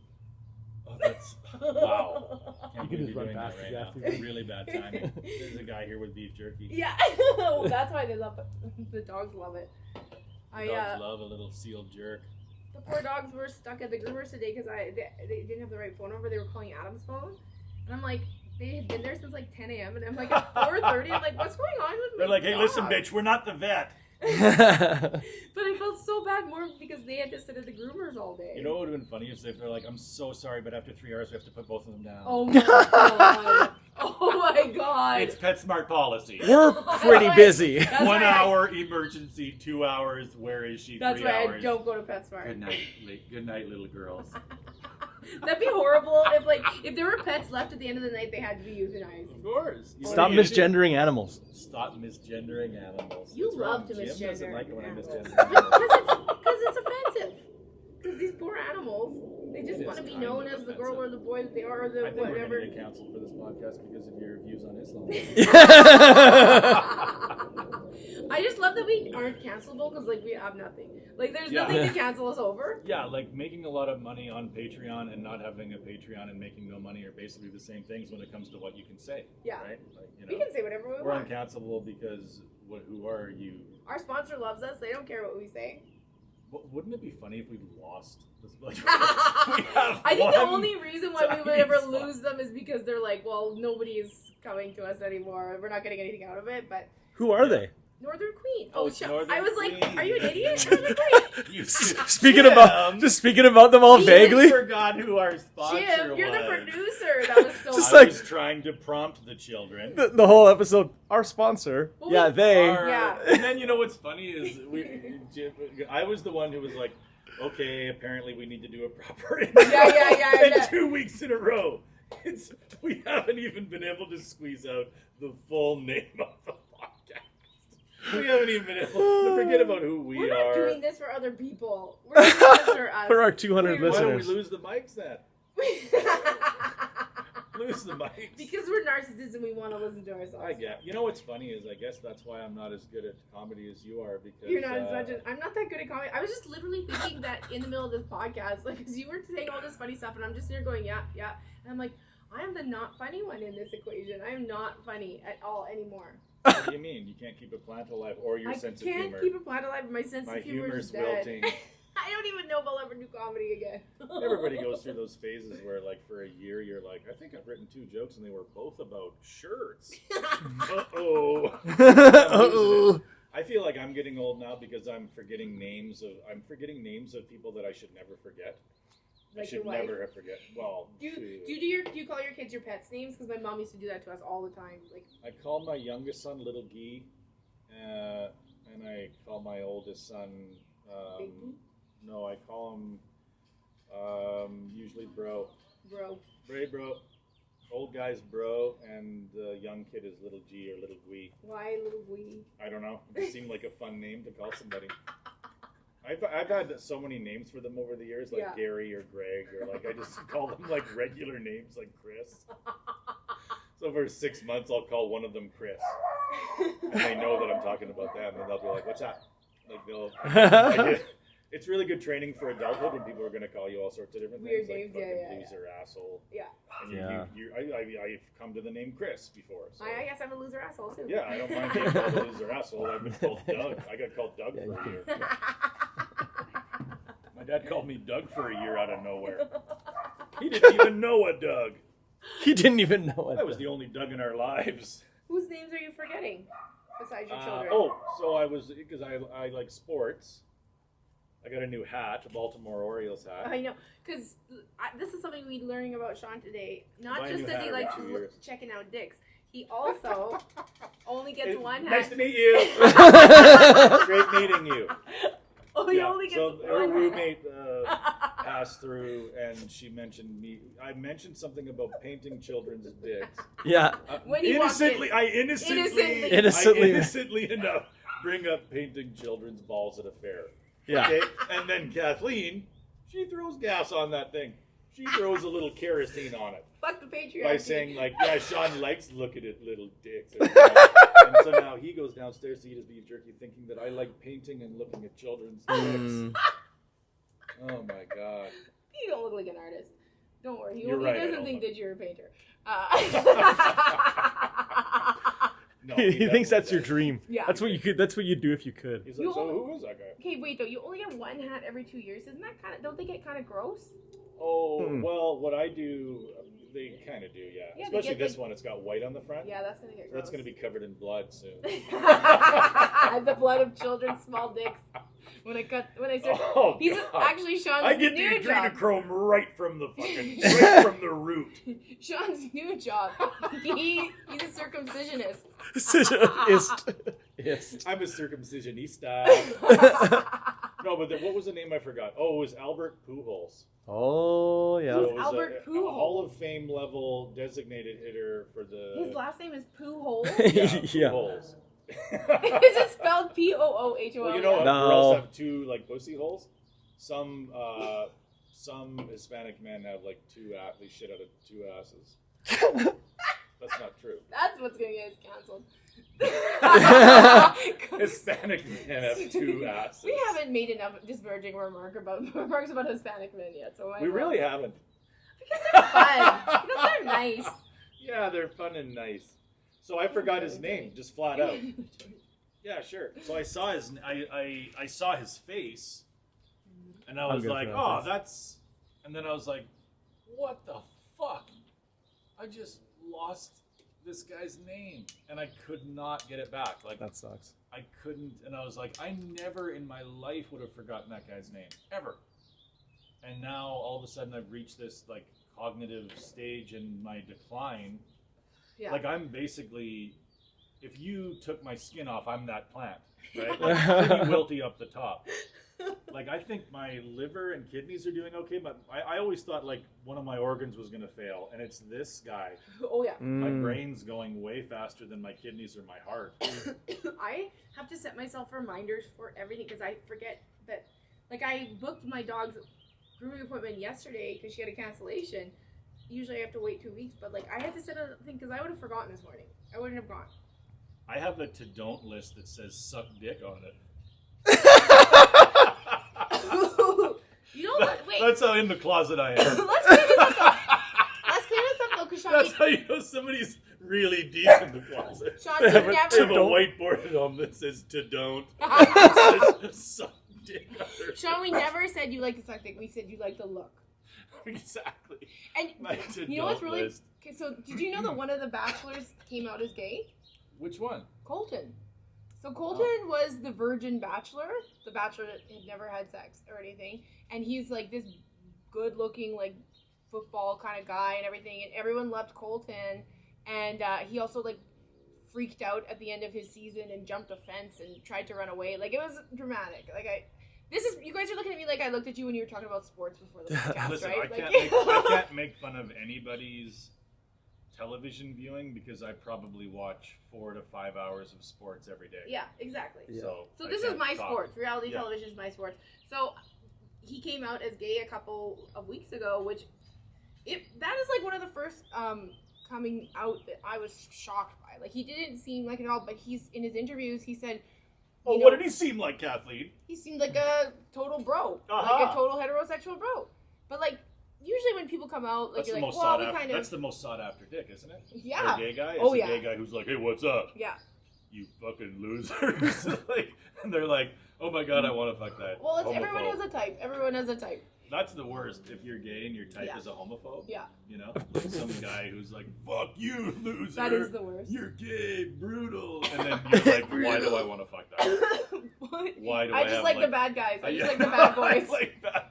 Oh, that's wow. Can't You can believe just you're run doing that past right the now. gas station. Really bad timing. There's a guy here with beef jerky. Yeah, well, that's why they love it. The dogs love it. Dogs love a little sealed jerk. The poor dogs were stuck at the groomers today because they didn't have the right phone number. They were calling Adam's phone, and I'm like, they had been there since like 10 a.m. and I'm like at 4:30. I'm like, what's going on with They're my like, hey, listen, dogs?" bitch, we're not the vet. But I felt so bad more because they had to sit at the groomers all day. You know what would have been funny is if they're like, I'm so sorry, but after 3 hours we have to put both of them down. Oh my god! Oh my god! It's PetSmart policy. We're pretty busy. That's 1 why hour emergency, 2 hours. Where is she? That's 3 why hours. I don't go to PetSmart. Good night, little girls. That'd be horrible if there were pets left at the end of the night. They had to be euthanized. Of course. You Stop know what you gotta misgendering animals. do? Stop misgendering animals. You What's love wrong? to Jim doesn't misgender like it when I animals. misgender Because it's offensive. Because these poor animals, they just It want to is be kind known of as the girl or the boy that they are, or the I think we're whatever. going to get canceled for this podcast because of your views on Islam. I just love that we aren't cancelable because like we have nothing. Like there's Yeah. nothing to cancel us over. Yeah, like making a lot of money on Patreon and not having a Patreon and making no money are basically the same things when it comes to what you can say. Yeah. Right? Like, you We know, can say whatever we we're want. uncancelable because who are you? Our sponsor loves us. They don't care what we say. Wouldn't it be funny if we lost this? Like, I think the only reason why we would ever Chinese lose them is because they're like, well, nobody is coming to us anymore. We're not getting anything out of it. But Who are they? Northern Queen. Oh, it's Northern I was like, Queen. are you an idiot? Northern Queen. You Speaking about them all Jesus. vaguely. forgot who our sponsor Jim, you're the was. producer. That was so. Just I like- was trying to prompt the children. The whole episode. Our sponsor. Well, Yeah, they. Yeah. And then you know what's funny is I was the one who was like, okay, apparently we need to do a proper intro. Yeah. And 2 weeks in a row, we haven't even been able to squeeze out the full name of the podcast. We haven't even been able to forget about who we We're are. not doing this for other people. We're doing this for us. For our 200 Why Why don't we listeners. lose the mics then? Lose the mics. Because we're narcissists and we want to listen to ourselves. I get. You know what's funny is I guess that's why I'm not as good at comedy as you are because You're not as much as I'm not that good at comedy. I was just literally thinking that in the middle of this podcast, like, because you were saying all this funny stuff, and I'm just here going, yeah, and I'm like, I am the not funny one in this equation. I am not funny at all anymore. What do you mean? You can't keep a plant alive or your I sense of can't humor? keep a plant alive. My sense My of humor humor's is dead. wilting. I don't even know if I'll ever do comedy again. Everybody goes through those phases where, like, for a year, you're like, I think I've written 2 jokes, and they were both about shirts. Uh-oh. Uh-oh. I feel like I'm getting old now because I'm forgetting names of people that I should never forget. I Like your should wife? never forget. Well, Do you call your kids your pets' names? Because my mom used to do that to us all the time. Like, I call my youngest son Little Guy, and I call my oldest son. Big Guy? No, I call him usually Bro. bro. Bray Bro. Old guy's Bro, and the young kid is Little G or Little Gui. Why little wee? I don't know. It just seemed like a fun name to call somebody. I've had so many names for them over the years, like Yeah. Gary or Greg, or like I just call them like regular names, like Chris. So for 6 months, I'll call one of them Chris, and they know that I'm talking about them, and they'll be like, "What's that?" Like it's really good training for adulthood when people are going to call you all sorts of different Weird things, names, like yeah, fucking loser, asshole. Yeah. And Yeah. I've come to the name Chris before. So. I guess I'm a loser asshole too. Yeah, I don't mind being called a loser asshole. I've been called Doug. I got called Doug Yeah, for a you year. My dad called me Doug for a year out of nowhere. He didn't even know a Doug. He didn't even know it. I was the only Doug in our lives. Whose names are you forgetting besides your children? So I was, because I like sports. I got a new hat, a Baltimore Orioles hat. I know, because this is something we're learning about Sean today. Not Buy a just new that hat he every likes 2 years. checking out dicks. He also only gets one hat. Nice to meet you. Great meeting you. Oh, he only gets so one her hat. roommate passed through, and she mentioned me. I mentioned something about painting children's dicks. Yeah. When you walked Innocently, in. I Innocently. innocently enough bring up painting children's balls at a fair. Yeah. Okay, and then Kathleen, she throws gas on that thing. She throws a little kerosene on it Fuck the patriarchy. by saying like, "Yeah, Sean likes looking at little dicks." And so now he goes downstairs to eat his beef jerky, thinking that I like painting and looking at children's dicks. Mm. Oh my god! You don't look like an artist. Don't worry. He You're right, I doesn't don't think look- that you're a painter. No, He thinks that's your definitely dream. Yeah. That's what you could. That's what you'd do if you could. does. He's like, You so only- who is that guy? Okay, wait though. You only get one hat every 2 years. Isn't that kind of? Don't they get kind of gross? Oh, Hmm. well, what I do, they kind of do, yeah. Yeah, they Especially get, this like- one, it's got white on the front. Yeah, that's gonna get gross. That's going to be covered in blood soon. The blood of children's small dicks. When I search, Oh, he's God. actually Sean's I get new the job. adrenochrome right from the fucking, right from the root. Sean's new job. He's a circumcisionist. Yes. I'm a circumcisionista. No, but what was the name I forgot? Oh, it was Albert Pujols. Oh yeah. So it was Albert a Pujols? Hall of Fame level designated hitter for the... His last name is Pujols. Yeah. Pujols. Is it spelled P-O-O-H-O-L? Well, you know what? No. Girls have two like pussy holes. Some Hispanic men have like they shit out of two asses. That's not true. That's what's gonna get us canceled. Hispanic men have two asses. We haven't made enough disparaging remarks about Hispanic men yet, so We really haven't. because they're fun. Because they're nice. Yeah, they're fun and nice. So I forgot his name, just flat out. Yeah, sure. So I saw I saw his face, and I I'm was good like, for that oh, face. that's. And then I was like, what the fuck? I just lost this guy's name, and I could not get it back. Like That sucks. I couldn't, and I was like, I never in my life would have forgotten that guy's name ever. And now all of a sudden I've reached this like cognitive stage in my decline. Yeah. Like I'm basically, if you took my skin off, I'm that plant, right? Like pretty wilty up the top. Like I think my liver and kidneys are doing okay, but I always thought like one of my organs was gonna fail, and it's this guy. Oh yeah. My Mm. brain's going way faster than my kidneys or my heart. I have to set myself reminders for everything because I forget that. Like I booked my dog's grooming appointment yesterday because she had a cancellation. Usually I have to wait 2 weeks, but like I had to set a thing because I would have forgotten this morning. I wouldn't have gone. I have a to don't list that says suck dick on it. You know what? Wait. That's how in the closet I am. Let's clear this up. Let's clear this up though, because Sean, That's how you know somebody's really deep in the closet. Sean, you I have never. a whiteboard at home that says to don't. It says suck dick on her. Sean, we never said you like to suck dick. We said you like to look. Exactly. And My to you know what's don't really? list. Okay, so did you know that one of the bachelors came out as gay? Which one? Colton. So Colton was the virgin bachelor, the bachelor that had never had sex or anything, and he's like this good-looking, like football kind of guy and everything, and everyone loved Colton, and he also like freaked out at the end of his season and jumped a fence and tried to run away. Like it was dramatic. Like you guys are looking at me like I looked at you when you were talking about sports before the podcast, Listen, right? I can't make fun of anybody's television viewing because I probably watch 4 to 5 hours of sports every day. Yeah, exactly. Yeah. So I this is can't my talk. sports. Reality Yeah. television is my sports. So he came out as gay a couple of weeks ago, which that is like one of the first coming out that I was shocked by. Like he didn't seem like it at all, but he's in his interviews he said, Oh, you what know, did he seem like, Kathleen? he seemed like a total bro, like Uh-huh. a total heterosexual bro. But like usually when people come out, like That's you're the like, most well, sought we after. kind of That's the most sought after dick, isn't it? yeah, For a gay guy. Oh, It's yeah. a gay guy who's like, "Hey, what's up? yeah. You fucking losers!" Like, and they're like, Oh my god, I want to fuck that. Well, it's homophobe. everyone has a type. Everyone has a type. That's the worst. If you're gay and your type Yeah. is a homophobe. Yeah. You know, like some guy who's like, "Fuck you, loser." That is the worst. You're gay, brutal. And then you're like, "Why do I want to fuck that?" What? Why do I I just have, like like- the bad guys. I just Yeah. like the bad boys.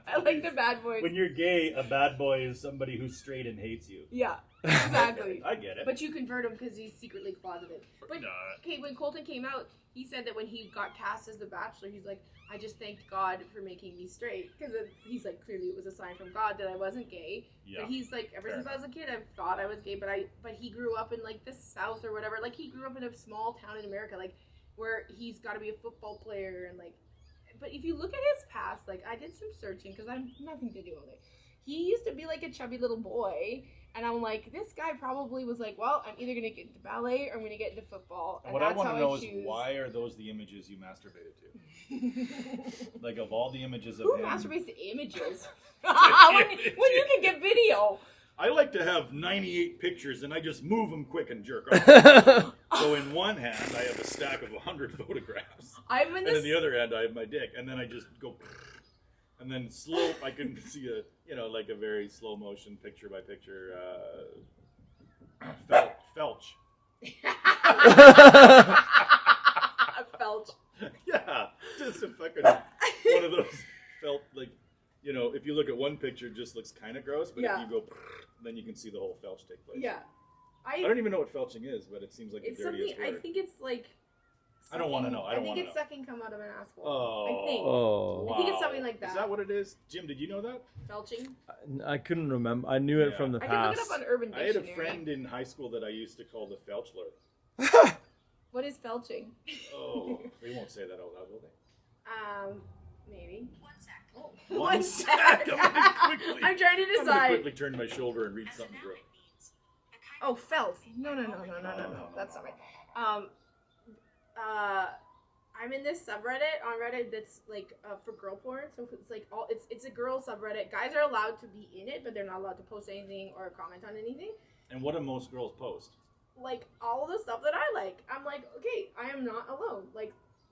I like the bad boys. When you're gay, a bad boy is somebody who's straight and hates you. Yeah, exactly. I get it. But you convert him because he's secretly closeted. But Nah. okay, when Colton came out, he said that when he got cast as The Bachelor, he's like, I just thanked God for making me straight. Because he's like, clearly it was a sign from God that I wasn't gay. Yeah. But he's like, ever Fair since I was a kid, I've thought I was gay. But he grew up in like the South or whatever. Like he grew up in a small town in America, like where he's got to be a football player and like. But if you look at his past, like I did some searching because I'm nothing to do with it. He used to be like a chubby little boy. And I'm like, this guy probably was like, well, I'm either going to get into ballet or I'm going to get into football. And What I that's want how to know I is choose. why are those the images you masturbated to? Like of all the images of Who him, masturbates to images? when you can get video. I like to have 98 pictures and I just move them quick and jerk off. So in one hand I have a stack of 100 photographs, I'm in and this. in the other hand I have my dick, and then I just go, and then slow. I can see like a very slow motion picture by picture. Felch. Felch. Yeah, just a fucking one of those felt like, if you look at one picture, it just looks kind of gross, but Yeah. if you go, then you can see the whole felch take place. Yeah. I don't even know what felching is, but it seems like It's the dirtiest something, word. I think it's like. I don't wanna sucking- know. I don't think wanna it's know. sucking cum out of an asshole. Oh, I think. Oh. I think it's something like that. Is that what it is? Jim, did you know that? Felching. I couldn't remember. I knew it Yeah. from the I can look past. it up on Urban I had a Dictionary. friend in high school that I used to call the felchler. What is felching? Oh, they won't say that out loud, will they? Maybe. Oh. One sec. I'm gonna quickly- I'm trying to I'm gonna decide. quickly turn my shoulder and read something gross. Oh, felt. No. That's not right. I'm in this subreddit on Reddit that's like for girl porn. So it's like it's a girl subreddit. Guys are allowed to be in it, but they're not allowed to post anything or comment on anything. And what do most girls post? Like all the stuff that I like. I'm like, okay, I am not alone. Like,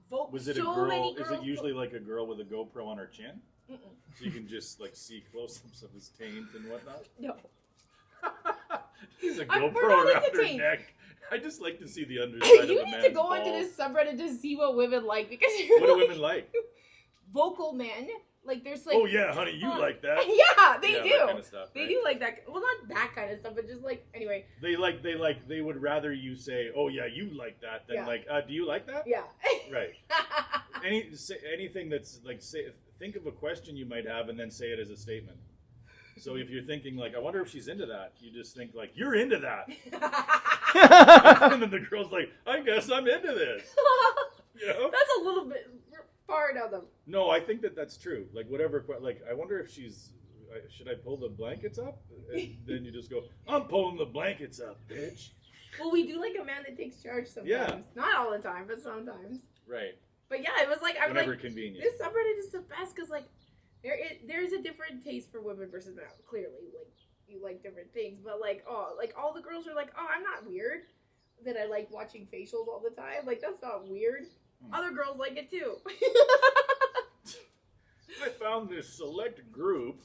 vote. Was it so a girl? Many Is girls it usually like a girl with a GoPro on her chin? Mm-mm. So you can just like see close-ups of his taint and whatnot? No. He's a we're GoPro not around into her taints. neck. I just like to see the underside of You a need man's to go balls. onto this subreddit to see what women like because you're What do like, women like? vocal men. Like there's like Oh yeah, honey, you like that? Yeah, they Yeah, do. that kind of stuff, They right? do like that. Well, not that kind of stuff, but just like anyway. They would rather you say, "Oh yeah, you like that," than Yeah. like, "Do you like that?" Yeah. Right. Anything that's like, think of a question you might have and then say it as a statement. So if you're thinking like, "I wonder if she's into that," you just think like, "You're into that," and then the girl's like, "I guess I'm into this." You know? That's a little bit far down the. No, I think that's true. Like whatever, like I wonder if she's. Should I pull the blankets up? And then you just go, "I'm pulling the blankets up, bitch." Well, we do like a man that takes charge sometimes. Yeah. Not all the time, but sometimes. Right. But yeah, it was like I'm Whenever like convenient. this subreddit is the best because like there's a different taste for women versus men. Clearly, like you like different things, but like all the girls are like, oh, I'm not weird that I like watching facials all the time. Like that's not weird. Other girls like it too. I found this select group,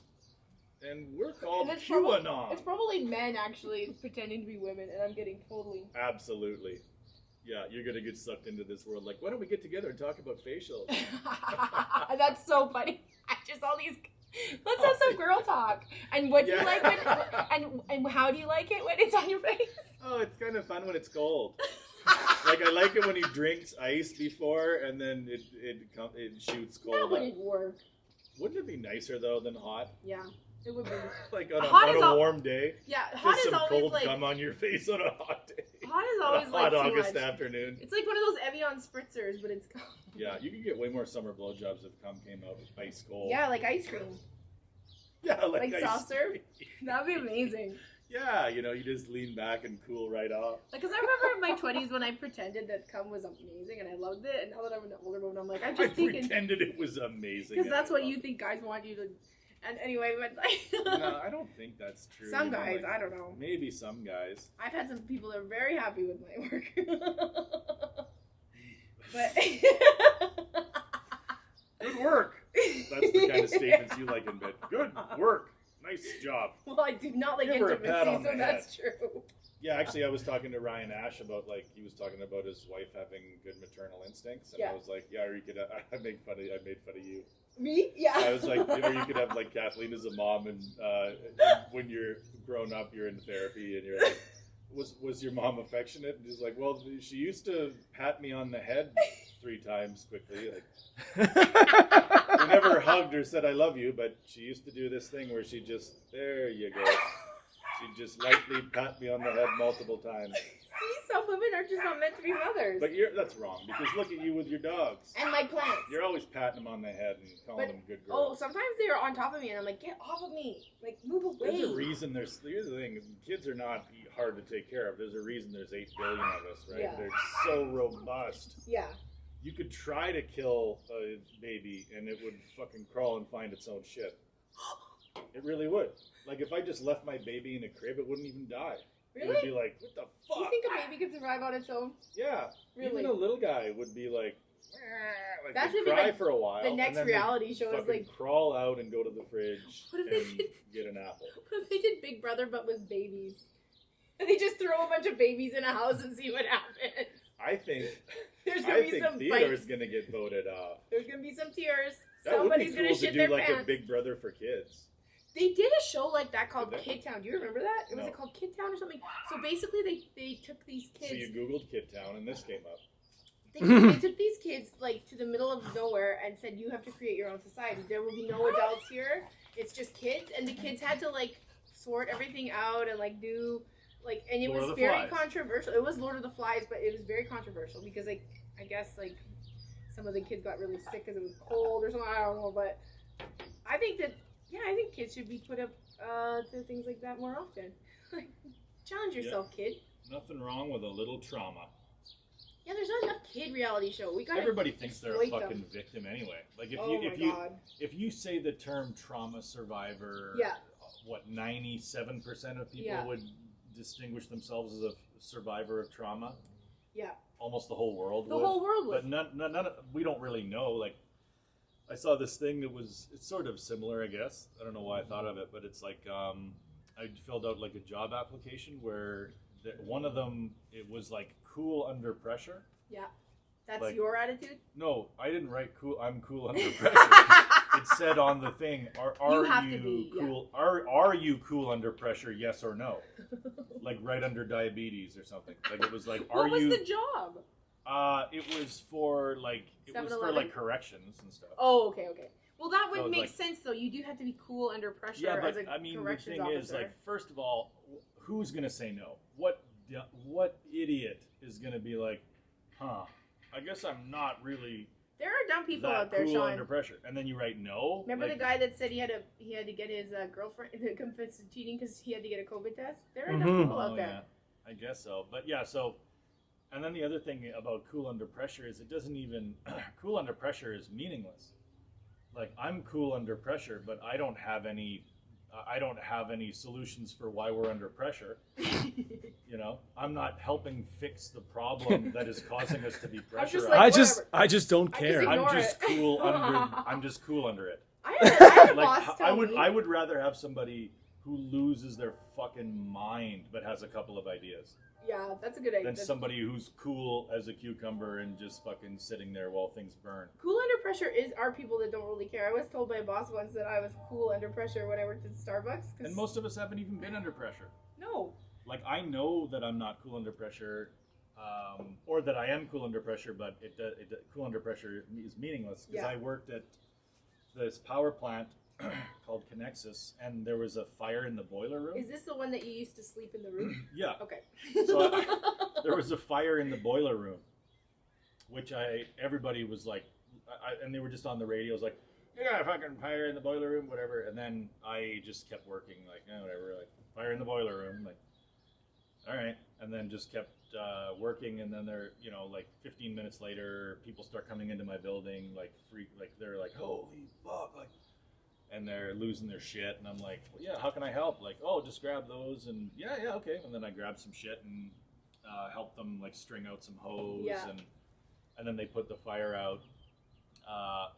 and we're called And it's QAnon. It's probably men actually pretending to be women, and I'm getting totally. Absolutely. Yeah, you're gonna get sucked into this world. Like, why don't we get together and talk about facials? That's so funny. Just all these. Let's have some girl talk. And what do you Yeah. like when? And how do you like it when it's on your face? Oh, it's kind of fun when it's cold. Like I like it when he drinks ice before, and then it shoots That cold. wouldn't work. Wouldn't it be nicer though than hot? Yeah, it would be. Like on Hot is a al- warm day, Yeah, hot just is some always cold like. cum on your face on a hot day. Hot is On always a like hot too August much. afternoon. It's like one of those Evian spritzers, but it's. Yeah, you could get way more summer blowjobs if cum came out with ice cold. Yeah, like ice cream. Yeah, Like ice soft serve? cream. That'd be amazing. Yeah, you just lean back and cool right off. Like, cause I remember in my 20s when I pretended that cum was amazing and I loved it, and now that I'm an older woman, I'm like, I'm I just thinking. pretended it was amazing. Because and that's I what loved you think guys want you to. And anyway, but like. No, I don't think that's true. Some you know, guys, like, I don't know. Maybe some guys. I've had some people that are very happy with my work. But. Good work. That's the kind of statements you like in bed. Good work. Nice job. Well, I do not like Give her a pat intimacy, on so the that's true. Yeah, actually, I was talking to Ryan Ash about he was talking about his wife having good maternal instincts, and Yeah. I was like, yeah, or you could. I made fun of you. Me? Yeah. I was like, or you could have like Kathleen as a mom, and when you're grown up, you're in therapy, and you're like, was your mom affectionate? And he's like, well, she used to pat me on the head 3 times quickly. Like, we never hugged or said I love you, but she used to do this thing where she just, there you go. She just lightly pat me on the head multiple times. See, some women are just not meant to be mothers. But that's wrong, because look at you with your dogs. And my plants. You're always patting them on the head and calling them good Oh, girls. sometimes they are on top of me, and I'm like, get off of me. Like, move away. There's a reason. Here's the thing: kids are not hard to take care of. There's a reason. There's 8 billion of us, right? Yeah. They're so robust. Yeah. You could try to kill a baby, and it would fucking crawl and find its own shit. It really would. Like if I just left my baby in a crib, it wouldn't even die. Really? It would be like, what the fuck? You think a baby could survive on its own? Yeah. Really? Even a little guy would be like That's they'd gonna be cry like for a while. The and next then they'd reality show is fucking like, crawl out and go to the fridge What and if they did- get an apple. what if they did Big Brother but with babies? And they just throw a bunch of babies in a house and see what happens. I think There's gonna be think some Theodore's fights. gonna get voted off. There's gonna be some tears. That would be Somebody's cool gonna to shit do their like pants. a Big Brother for kids. They did a show like that called Did they? Kid Town. Do you remember that? Was No. it called Kid Town or something? So basically, they took these kids. So you Googled Kid Town and this came up. They took these kids like to the middle of nowhere and said, "You have to create your own society. There will be no adults here. It's just kids." And the kids had to like sort everything out and like do like, and it Lord was of the very Flies. controversial. It was Lord of the Flies, but it was very controversial because like I guess like some of the kids got really sick because it was cold or something. I don't know, but I think that I think kids should be put up to things like that more often. Like challenge yourself, kid. Nothing wrong with a little trauma. Yeah, there's not enough kid reality show. We got Everybody thinks they're a exploit fucking them. victim anyway. Like If if you say the term trauma survivor, Yeah. what 97% of people Yeah. would distinguish themselves as a survivor of trauma. Yeah. Almost the whole world The would. whole world would. But none of, we don't really know. Like, I saw this thing that it's sort of similar, I guess. I don't know why I thought of it, but it's like I filled out like a job application where one of them, it was like cool under pressure. Yeah. That's Like- your attitude? No, I didn't write cool. I'm cool under pressure. It said on the thing, You are have to you be, yeah. cool? Are you cool under pressure? Yes or no? Like right under diabetes or something. Like it was like, are What was you? the job? It was for like 7-Eleven? corrections and stuff. Oh, okay. Well, that would So it's make like- sense, though. You do have to be cool under pressure Yeah, as but a I mean, the corrections thing officer. is, like, first of all, who's gonna say no? What idiot is gonna be like, huh? I guess I'm not really there are dumb people that out there, cool Sean. under pressure. And then you write no. Remember Like, the guy that said he had to get his girlfriend to confess to cheating because he had to get a COVID test? There are dumb Mhm. people out there. Yeah, I guess so. But yeah, so, and then the other thing about cool under pressure is it doesn't even, cool under pressure is meaningless. Like, I'm cool under pressure, but I don't have any solutions for why we're under pressure. You know, I'm not helping fix the problem that is causing us to be I'm just pressurized. like, I just don't I just care. ignore I'm just it. cool under. I'm just cool under it. I had a Like boss tell me. I would rather have somebody who loses their fucking mind but has a couple of ideas Yeah, that's a good idea. than somebody who's cool as a cucumber and just fucking sitting there while things burn. Cool under pressure are people that don't really care. I was told by a boss once that I was cool under pressure when I worked at Starbucks. 'Cause And most of us haven't even been under pressure. no. Like, I know that I'm not cool under pressure, or that I am cool under pressure, but cool under pressure is meaningless because Yeah. I worked at this power plant called Connexus, and there was a fire in the boiler room. Is this the one that you used to sleep in the room? Yeah. Okay. So there was a fire in the boiler room, which everybody was like, and they were just on the radio. It was like, you got a fucking fire in the boiler room, whatever. And then I just kept working, like, whatever, like, fire in the boiler room, like, all right. And then just kept working. And then like 15 minutes later, people start coming into my building, like, they're like, holy fuck, like, and they're losing their shit. And I'm like, well, yeah, how can I help? Like, oh, just grab those. And yeah, okay. And then I grabbed some shit and helped them, like, string out some hose. Yeah. And then they put the fire out.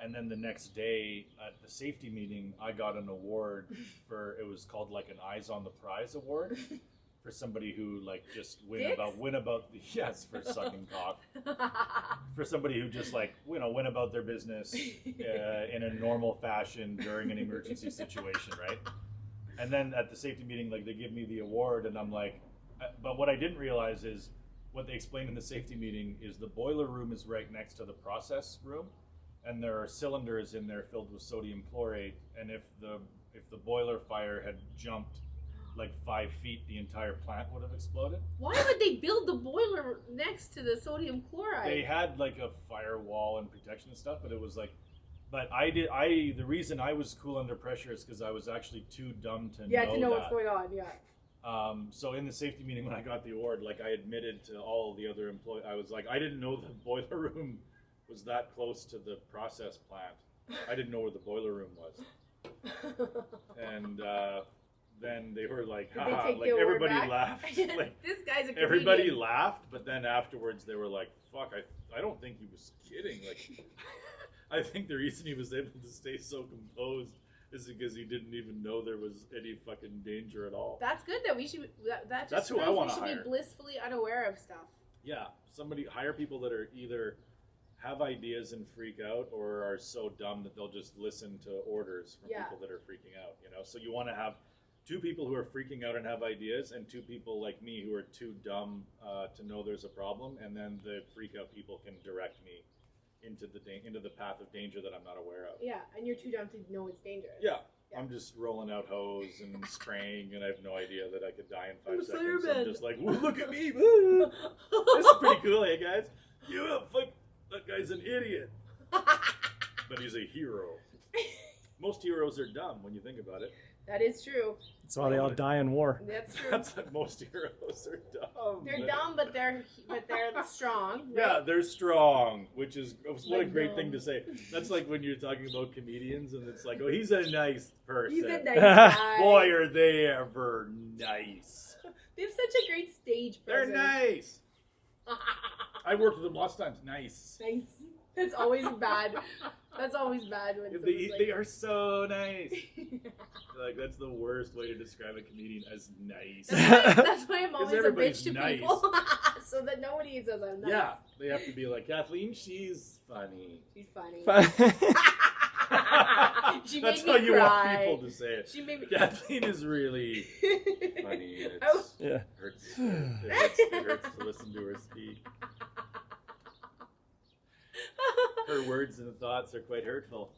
And then the next day at the safety meeting, I got an award for, it was called like an Eyes on the Prize award for somebody who like just went about yes, for sucking cock. For somebody who just like, went about their business in a normal fashion during an emergency situation, right? And then at the safety meeting, like they give me the award and I'm like, but what I didn't realize is what they explained in the safety meeting is the boiler room is right next to the process room. And there are cylinders in there filled with sodium chlorate, and if the boiler fire had jumped like 5 feet, the entire plant would have exploded. Why would they build the boiler next to the sodium chloride? They had like a firewall and protection and stuff, but it was like, the reason I was cool under pressure is because I was actually too dumb to know what's going on. Yeah. So in the safety meeting when I got the award, like I admitted to all the other employees, I was like, I didn't know the boiler room was that close to the process plant. I didn't know where the boiler room was. And then they were like, haha, like everybody laughed. Like, this guy's a comedian. everybody laughed, but then afterwards they were like, fuck, I don't think he was kidding. Like, I think the reason he was able to stay so composed is because he didn't even know there was any fucking danger at all. That's good that we should, That's who I want to hire. We should be blissfully unaware of stuff. Yeah, hire people that are either have ideas and freak out or are so dumb that they'll just listen to orders from people that are freaking out, So you want to have 2 people who are freaking out and have ideas and 2 people like me who are too dumb to know there's a problem, and then the freak out people can direct me into the path of danger that I'm not aware of. Yeah, and you're too dumb to know it's dangerous. Yeah. I'm just rolling out hose and spraying, and I have no idea that I could die in 5 seconds. I'm just like, woo, look at me. Woo. This is pretty cool, eh, guys? That guy's an idiot. But he's a hero. Most heroes are dumb when you think about it. That is true. That's why they all die in war. That's true. That's what most heroes are dumb. They're dumb, but they're strong. Right? Yeah, they're strong, which is what a great thing to say. That's like when you're talking about comedians, and it's like, oh, he's a nice person. He's a nice guy. Boy, are they ever nice. They have such a great stage presence. They're nice. I worked with them lots of times. Nice. Nice. That's always bad. That's always bad when they are so nice. Like, that's the worst way to describe a comedian, as nice. That's why I'm always a bitch to nice. people, so that nobody says I'm nice. Yeah, they have to be like, Kathleen, she's funny. She's funny. She That's made me how you cry. want people to say it. She made me. Kathleen is really funny. And it hurts to listen to her speak. Her words and thoughts are quite hurtful,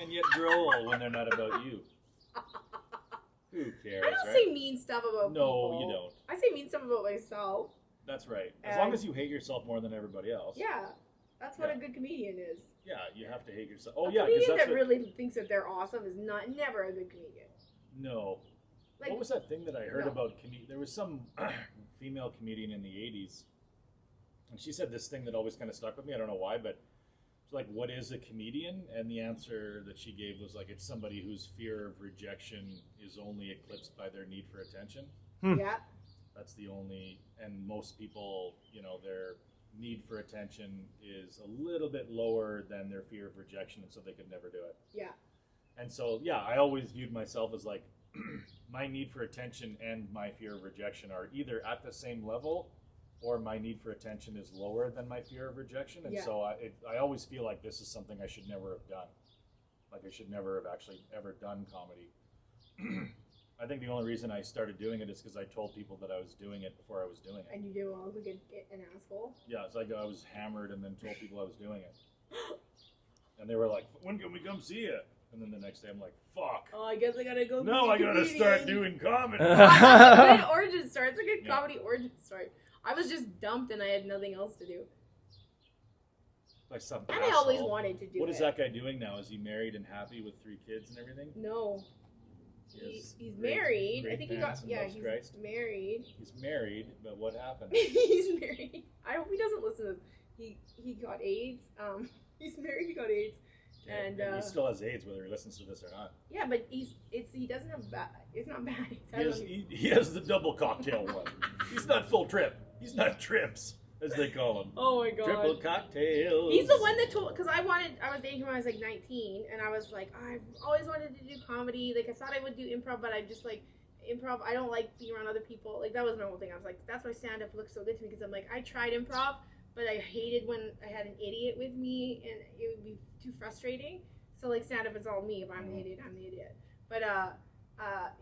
and yet droll when they're not about you. Who cares? I don't say mean stuff about people. No, you don't. I say mean stuff about myself. That's right. As long as you hate yourself more than everybody else. Yeah, that's what a good comedian is. Yeah, you have to hate yourself. A comedian that really thinks that they're awesome is never a good comedian. No. Like, what was that thing that I heard about? There was some female comedian in the 80s, and she said this thing that always kind of stuck with me. I don't know why, but it's like, what is a comedian? And the answer that she gave was like, it's somebody whose fear of rejection is only eclipsed by their need for attention. Yeah. That's the only, and most people, their need for attention is a little bit lower than their fear of rejection, and so they could never do it. Yeah. And so, I always viewed myself as like, my need for attention and my fear of rejection are either at the same level, or my need for attention is lower than my fear of rejection. And so I always feel like this is something I should never have done. Like, I should never have actually ever done comedy. I think the only reason I started doing it is because I told people that I was doing it before I was doing it. And you did look like an asshole? Yeah, it's like I was hammered and then told people I was doing it. And they were like, when can we come see you? And then the next day I'm like, fuck. Oh, I guess I gotta go. No, I gotta start doing comedy. Good origin story. It's a good comedy origin story. I was just dumped and I had nothing else to do. Like some and I always wanted to do What is that guy doing now? Is he married and happy with 3 kids and everything? No. He's married. I think he's married. He's married, but what happened? He's married. I hope he doesn't listen to this. He got AIDS. He's married, he got AIDS. And he still has AIDS whether he listens to this or not. Yeah, but he doesn't have bad. It's not bad. He has the double cocktail one. He's not full trip. He's not trips. as they call them. Oh my god. Triple cocktails. He's the one that told, because I was dating him when I was like 19, and I was like, I've always wanted to do comedy. Like, I thought I would do improv, but I just like, improv, I don't like being around other people. Like, that was my whole thing. I was like, that's why stand-up looks so good to me, because I'm like, I tried improv, but I hated when I had an idiot with me, and it would be too frustrating. So, like, stand-up is all me. If I'm the idiot, I'm the idiot. But,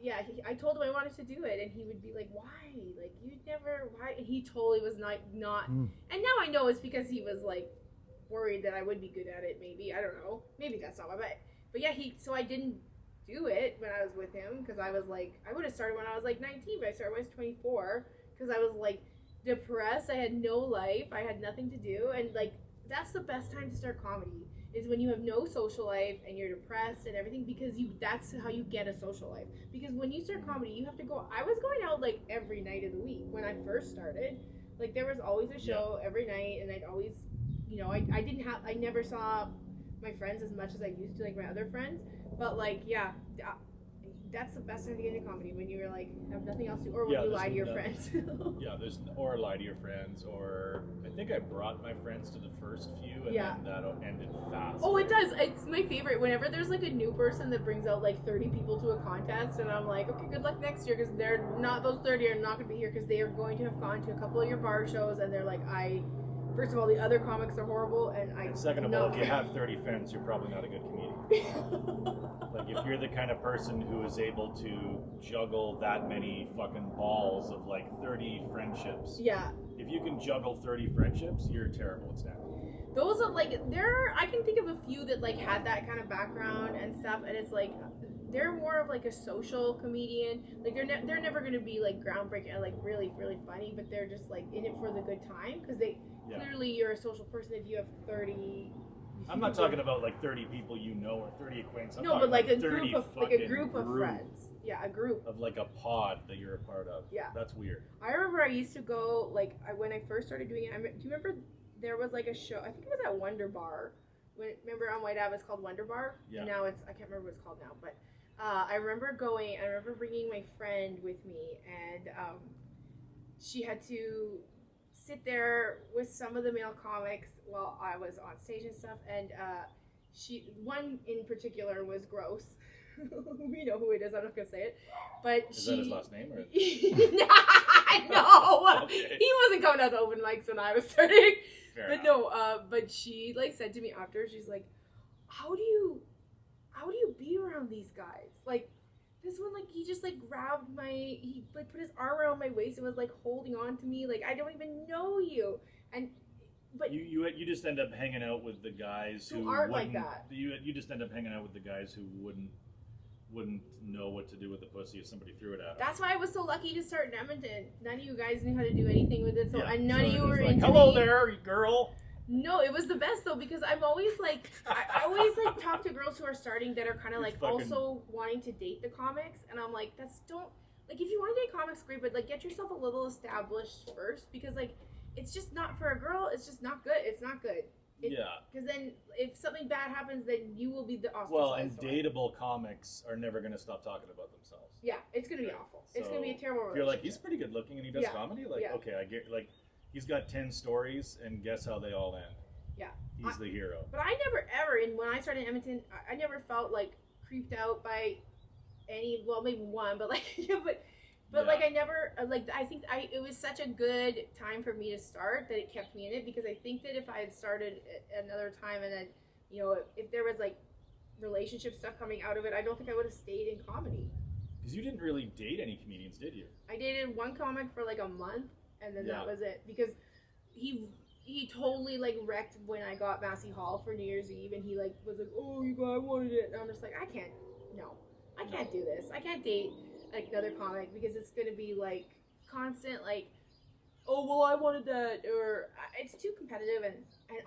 yeah, I told him I wanted to do it, and he would be like, why? Like, you'd never, why? And he totally was not, and now I know it's because he was, like, worried that I would be good at it, maybe. I don't know. Maybe that's not why, but yeah, so I didn't do it when I was with him, because I was, like, I would have started when I was, like, 19, but I started when I was 24, because I was, like, depressed, I had no life, I had nothing to do, and, like, that's the best time to start comedy. Is when you have no social life and you're depressed and everything, because that's how you get a social life. Because when you start comedy, you have to go. I was going out like every night of the week when I first started. Like, there was always a show every night, and I'd always, you know, I never saw my friends as much as I used to, like my other friends. But like, yeah, that's the best time to get into comedy, when you were like have nothing else to, or when you lie to your friends. Or lie to your friends, or I think I brought my friends to the first few, and then that ended fast. Oh, it does. It's my favorite. Whenever there's like a new person that brings out like 30 people to a contest, and I'm like, okay, good luck next year, because those 30 are not going to be here, because they are going to have gone to a couple of your bar shows, and they're like, first of all, the other comics are horrible, and second of all, if you have 30 friends, you're probably not a good comedian. Like, if you're the kind of person who is able to juggle that many fucking balls of like 30 friendships. Yeah. If you can juggle 30 friendships, you're terrible at stand-up. Those are like, I can think of a few that like had that kind of background and stuff, and it's like, they're more of like a social comedian. Like, they're never going to be like groundbreaking and like really, really funny, but they're just like in it for the good time, because clearly you're a social person if you have 30. I'm not talking about like 30 people you know, or 30 acquaintances. No, but like a group of friends. Yeah, a group of like a pod that you're a part of. Yeah, that's weird. I remember I used to go when I first started doing it. Do you remember there was like a show? I think it was at Wonder Bar. Remember on White Ave, it's called Wonder Bar. Yeah. And now I can't remember what it's called now, but I remember bringing my friend with me, and she had to sit there with some of the male comics while I was on stage and stuff, and one in particular was gross. We know who it is, I'm not gonna say it, but is that his last name, or? No, Okay. He wasn't coming out to open mics when I was starting. Fair but enough. No, but she like said to me after, she's like, how do you be around these guys? Like, this one, like, he just like grabbed he like put his arm around my waist and was like holding on to me, like, I don't even know you. But you just end up hanging out with the guys who aren't like that. You just end up hanging out with the guys who wouldn't know what to do with the pussy if somebody threw it at them. That's why I was so lucky to start in Edmonton. None of you guys knew how to do anything with it, and none of you were like, into hello there, girl. No, it was the best though, because I'm always like, I always like talk to girls who are starting that are kind of like also wanting to date the comics, and I'm like, like, if you want to date comics, great, but like get yourself a little established first, because like it's just not for a girl. It's just not good. It's not good. Because then if something bad happens, then you will be the ostracized. Well, and dateable comics are never going to stop talking about themselves. Yeah, it's going to be awful. So it's going to be a terrible relationship. If you're like, he's pretty good looking and he does comedy, like, okay, I get, like, he's got 10 stories, and guess how they all end? Yeah. He's the hero. But I never ever, and when I started in Edmonton, I never felt like creeped out by any, well, maybe one, but like, like I never, like, I think it was such a good time for me to start that it kept me in it, because I think that if I had started another time and then, you know, if there was like relationship stuff coming out of it, I don't think I would have stayed in comedy. Because you didn't really date any comedians, did you? I dated one comic for like a month, and then that was it, because he totally like wrecked when I got Massey Hall for New Year's Eve, and he like was like, oh, I wanted it, and I'm just like, I can't do this. I can't date like another comic, because it's gonna be like constant like, oh, well, I wanted that, or it's too competitive, and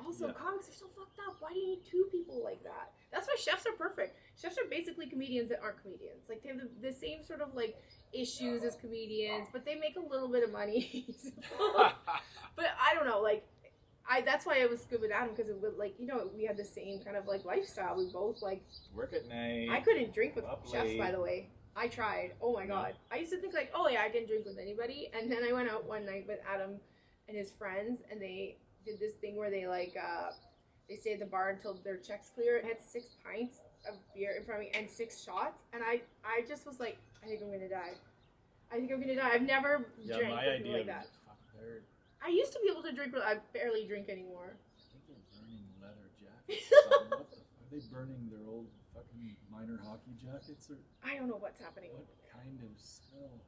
also comics are so fucked up. Why do you need two people like that? That's why chefs are perfect. Chefs are basically comedians that aren't comedians. Like, they have the same sort of like issues as comedians, but they make a little bit of money. But I don't know, like, that's why I was good with Adam, because it was like, you know, we had the same kind of like lifestyle. We both like work at night. I couldn't drink with chefs, by the way. I tried. Oh my god. I used to think like, oh yeah, I didn't drink with anybody, and then I went out one night with Adam, and his friends, and they did this thing where they they stayed at the bar until their check's clear. It had 6 pints of beer in front of me and 6 shots, and I just was like, I think I'm gonna die. I've never drank my anything idea like of that. they're, I used to be able to drink, but I barely drink anymore. I think they're burning leather jackets. Or something. Are they burning their old fucking minor hockey jackets, or I don't know what's happening. what kind of smell?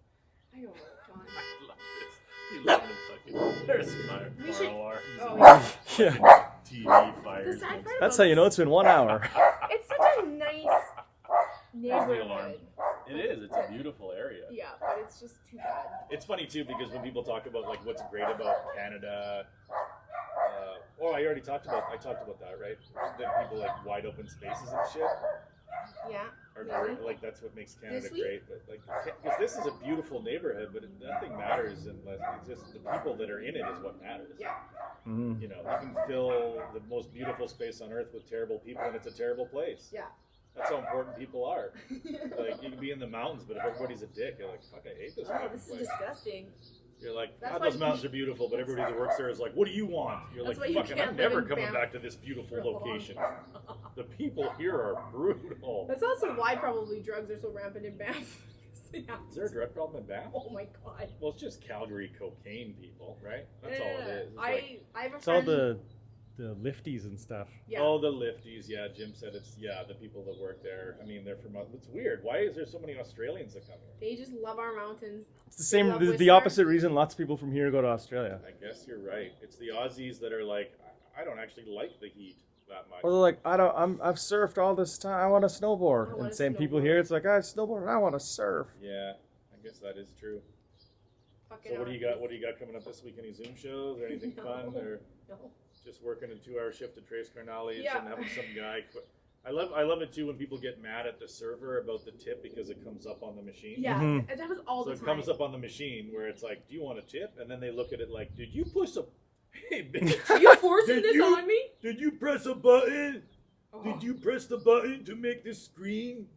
I don't know, John. I love this. You love the fucking. There's Carl. We should- Carl R. Oh yeah. Yeah. TV fires. The sad part That's about how you know it's been 1 hour. It's such a nice There's the alarm. neighborhood. It is. It's a beautiful area. Yeah, but it's just too bad. It's funny too because when people talk about like what's great about Canada, I already talked about. I talked about that, right? That people like wide open spaces and shit. Yeah. Or Really? like that's what makes Canada This week? great. But like, because this is a beautiful neighborhood, but nothing matters unless it's just the people that are in it is what matters. Yeah. Mhm. You know, you can fill the most beautiful space on earth with terrible people, and it's a terrible place. Yeah. That's how important people are. Like, you can be in the mountains, but if everybody's a dick, you're like, fuck, I hate this Oh, fucking this is place. disgusting. You're like, That's God, why those mountains are beautiful, but everybody that works there is like, what do you want? You're That's like, why you fucking, can't I'm live never in coming Banff back to this beautiful for a long location. time. The people here are brutal. That's also why probably drugs are so rampant in Banff. Yeah. Is there a drug problem in Banff? Oh my god. Well, it's just Calgary cocaine people, right? That's all it is. It's I like, have a It's all friend. the lifties and stuff. Yeah. Oh, the lifties, yeah. Jim said it's, the people that work there. I mean, they're from, it's weird. Why is there so many Australians that come here? They just love our mountains. It's the same. love The Whistler. opposite reason lots of people from here go to Australia. I guess you're right. It's the Aussies that are like, I don't actually like the heat that much. Or they're like, I've surfed all this time. I want to snowboard. I wanna And same people snowboard. here, it's like, I snowboard. I want to surf. Yeah, I guess that is true. Fucking So what do you got? Aussies. What do you got coming up this week? Any Zoom shows or anything No. fun, or No. just working a 2-hour shift at Trace Carnales Yeah. and having some guy? I love it too when people get mad at the server about the tip because it comes up on the machine. Yeah, Mhm. and that was all So the it time. comes up on the machine where it's like, do you want a tip? And then they look at it like, did you push a, hey bitch, Are you forcing Did this you- on me? did you press a button? Oh. Did you press the button to make this screen?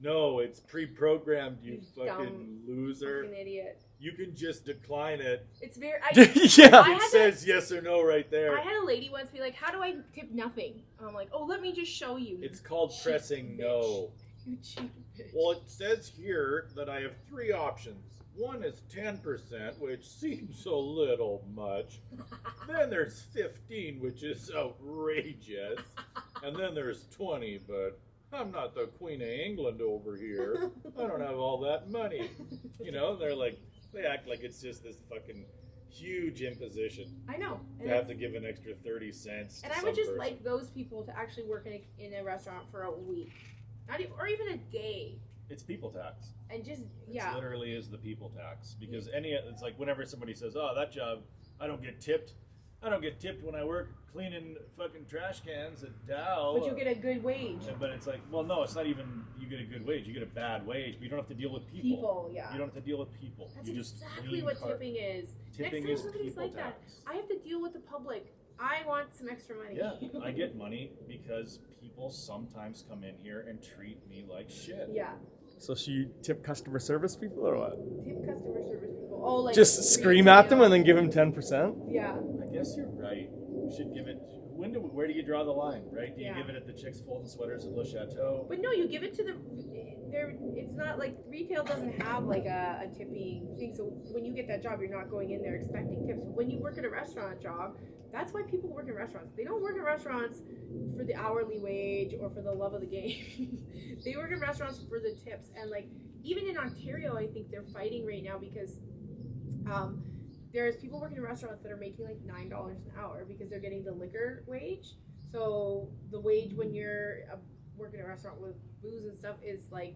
No, it's pre-programmed, you You fucking dumb loser. Fucking idiot. You can just decline it. It's very. yeah. I It had says yes or no right there. I had a lady once be like, "How do I tip nothing?" And I'm like, "Oh, let me just show you." It's called Cheap pressing bitch. no. You cheap bitch. Well, it says here that I have 3 options. One is 10%, which seems a little much. Then there's 15, which is outrageous. And then there's 20, but I'm not the Queen of England over here. I don't have all that money. You know, they're like, they act like it's just this fucking huge imposition I know. to And, have to it's- give an extra 30 cents to and I some would just person. like those people to actually work in a restaurant for a week, not even, or even a day, It's people tax. and just It literally is the people tax because it's like whenever somebody says, "Oh, that job, I don't get tipped. I don't get tipped when I work cleaning fucking trash cans at Dow." But you get a good wage. But it's like, well, no, it's not even you get a good wage. You get a bad wage, but you don't have to deal with people. People, yeah. You don't have to deal with people. That's you just exactly clean what car- tipping is. Tipping Next is time somebody's people like that, tax. I have to deal with the public. I want some extra money. Yeah, I get money because people sometimes come in here and treat me like shit. Yeah. So should you tip customer service people or what? Tip customer service people. Oh, like Just scream at them and then give them 10%? Yeah. I guess you're right. We should give it. Where do you draw the line, right? Do you Yeah. give it at the Chicks Fulton Sweaters at Le Chateau? But no, you give it to the. It's not like retail doesn't have like a tipping thing. So when you get that job, you're not going in there expecting tips. When you work at a restaurant job, that's why people work in restaurants. They don't work in restaurants for the hourly wage or for the love of the game. They work in restaurants for the tips. And like even in Ontario, I think they're fighting right now because there's people working in restaurants that are making like $9 an hour because they're getting the liquor wage. So the wage when you're working in a restaurant with booze and stuff is like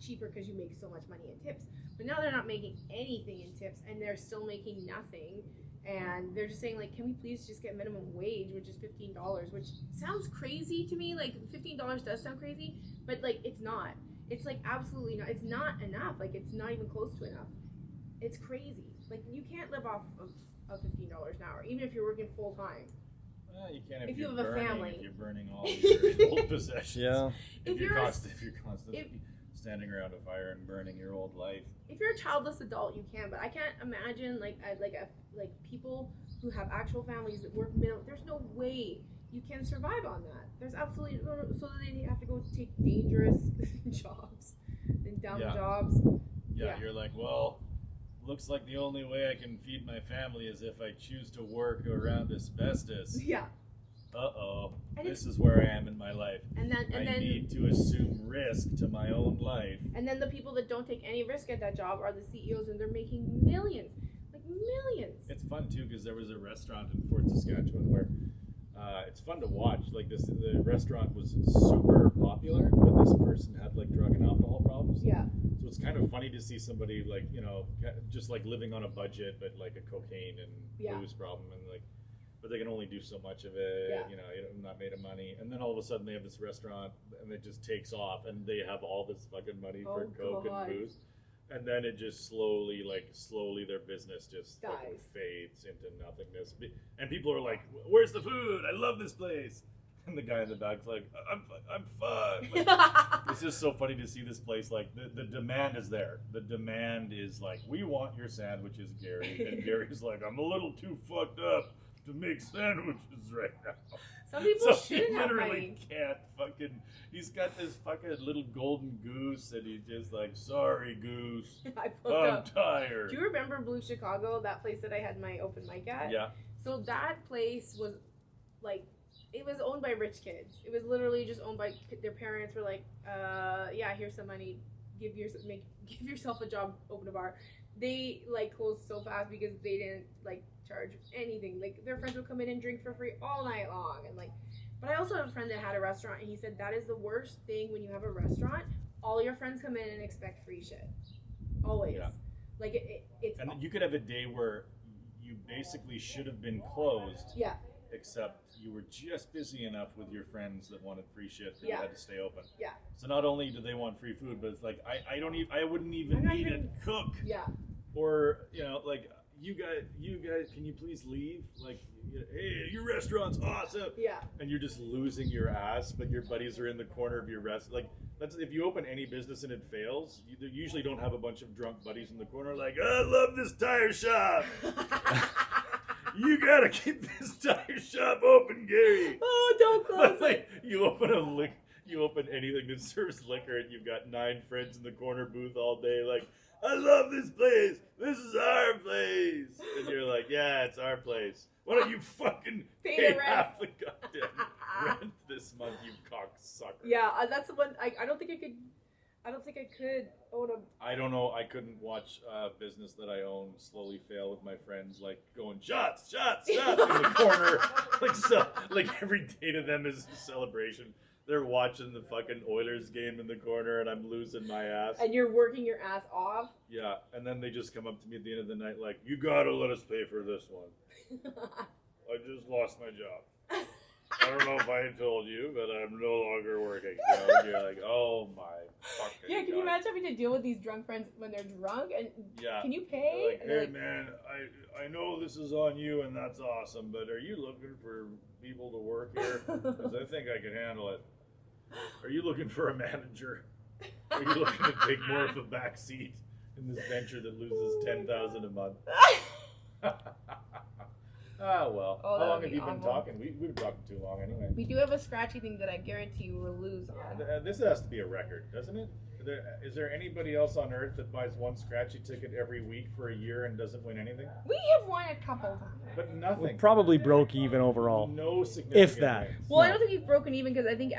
cheaper because you make so much money in tips. But now they're not making anything in tips and they're still making nothing. And they're just saying like, can we please just get minimum wage, which is $15, which sounds crazy to me. Like $15 does sound crazy, but like it's not. It's like absolutely not. It's not enough. Like it's not even close to enough. It's crazy. Like you can't live off of $15 an hour, even if you're working full time. Well, you can't If you're you have a burning, family. If you're burning all your old possessions. Yeah. If you're you're a- constantly standing around a fire and burning your old life. If you're a childless adult, you can, but I can't imagine like people who have actual families that work middle. There's no way you can survive on that. There's absolutely so they have to go take dangerous jobs and dumb jobs. Yeah, you're like, well, looks like the only way I can feed my family is if I choose to work around asbestos. Yeah. Uh-oh. And This is where I am in my life. And then I need to assume risk to my own life. And then the people that don't take any risk at that job are the CEOs, and they're making millions. Like millions. It's fun too because there was a restaurant in Fort Saskatchewan where it's fun to watch. Like the restaurant was super popular, but this person had like drug and alcohol problems. Yeah. So it's kind of funny to see somebody like, you know, just like living on a budget, but like a cocaine and booze problem, and like, but they can only do so much of it. Yeah. You know, not made of money, and then all of a sudden they have this restaurant, and it just takes off, and they have all this fucking money for coke and booze. And then it just slowly their business just fucking fades into nothingness. And people are like, "Where's the food? I love this place." And the guy in the back's like, "I'm fine." Like, it's just so funny to see this place. Like the demand is there. The demand is like, "We want your sandwiches, Gary." And Gary's like, "I'm a little too fucked up to make sandwiches right now." Some people So he shouldn't have literally money. can't fucking. He's got this fucking little golden goose, and he's just like, "Sorry, goose, I I'm tired." Do you remember Blue Chicago, that place that I had my open mic at? Yeah. So that place was like, it was owned by rich kids. It was literally just owned by their parents. Were like, yeah, here's some money. Give yourself a job. Open a bar. They like closed so fast because they didn't like charge anything. Like their friends would come in and drink for free all night long, and like. But I also have a friend that had a restaurant, and he said that is the worst thing when you have a restaurant. All your friends come in and expect free shit. Always. Yeah. Like it's. And you could have a day where you basically should have been closed. Yeah. Except you were just busy enough with your friends that wanted free shit that you had to stay open. Yeah. So not only do they want free food, but it's like I wouldn't even need a cook. Yeah. Or you know, like you guys, can you please leave? Like, hey, your restaurant's awesome. Yeah. And you're just losing your ass, but your buddies are in the corner of your restaurant. Like, that's if you open any business and it fails, you usually don't have a bunch of drunk buddies in the corner like, I love this tire shop. You gotta keep this tire shop open, Gary. Oh, don't close like, you open anything that serves liquor, and you've got 9 friends in the corner booth all day, like, I love this place. This is our place. And you're like, yeah, it's our place. Why don't you fucking pay half the goddamn rent this month, you cocksucker? Yeah, that's the one. I don't think I could. I don't think I could own a. I don't know. I couldn't watch a business that I own slowly fail with my friends, like going shots in the corner. Like every day to them is a celebration. They're watching the fucking Oilers game in the corner, and I'm losing my ass. And you're working your ass off. Yeah, and then they just come up to me at the end of the night like, you gotta let us pay for this one. I just lost my job. I don't know if I told you, but I'm no longer working. You know? You're like, oh my fucking Yeah, can God. you imagine having to deal with these drunk friends when they're drunk? And can you They're pay? like, hey man, I know this is on you and that's awesome, but are you looking for people to work here? Because I think I can handle it. Are you looking for a manager? Are you looking to take more of a back seat in this venture that loses $10,000 a month? Ah, well. Oh, how long have you awful. been talking? We've been talking too long anyway. We do have a scratchy thing that I guarantee you will lose on. This has to be a record, doesn't it? Is there anybody else on earth that buys one scratchy ticket every week for a year and doesn't win anything? We have won a couple times. But nothing. We probably broke even overall. No significant If that. wins. Well, I don't think we've broken even because I think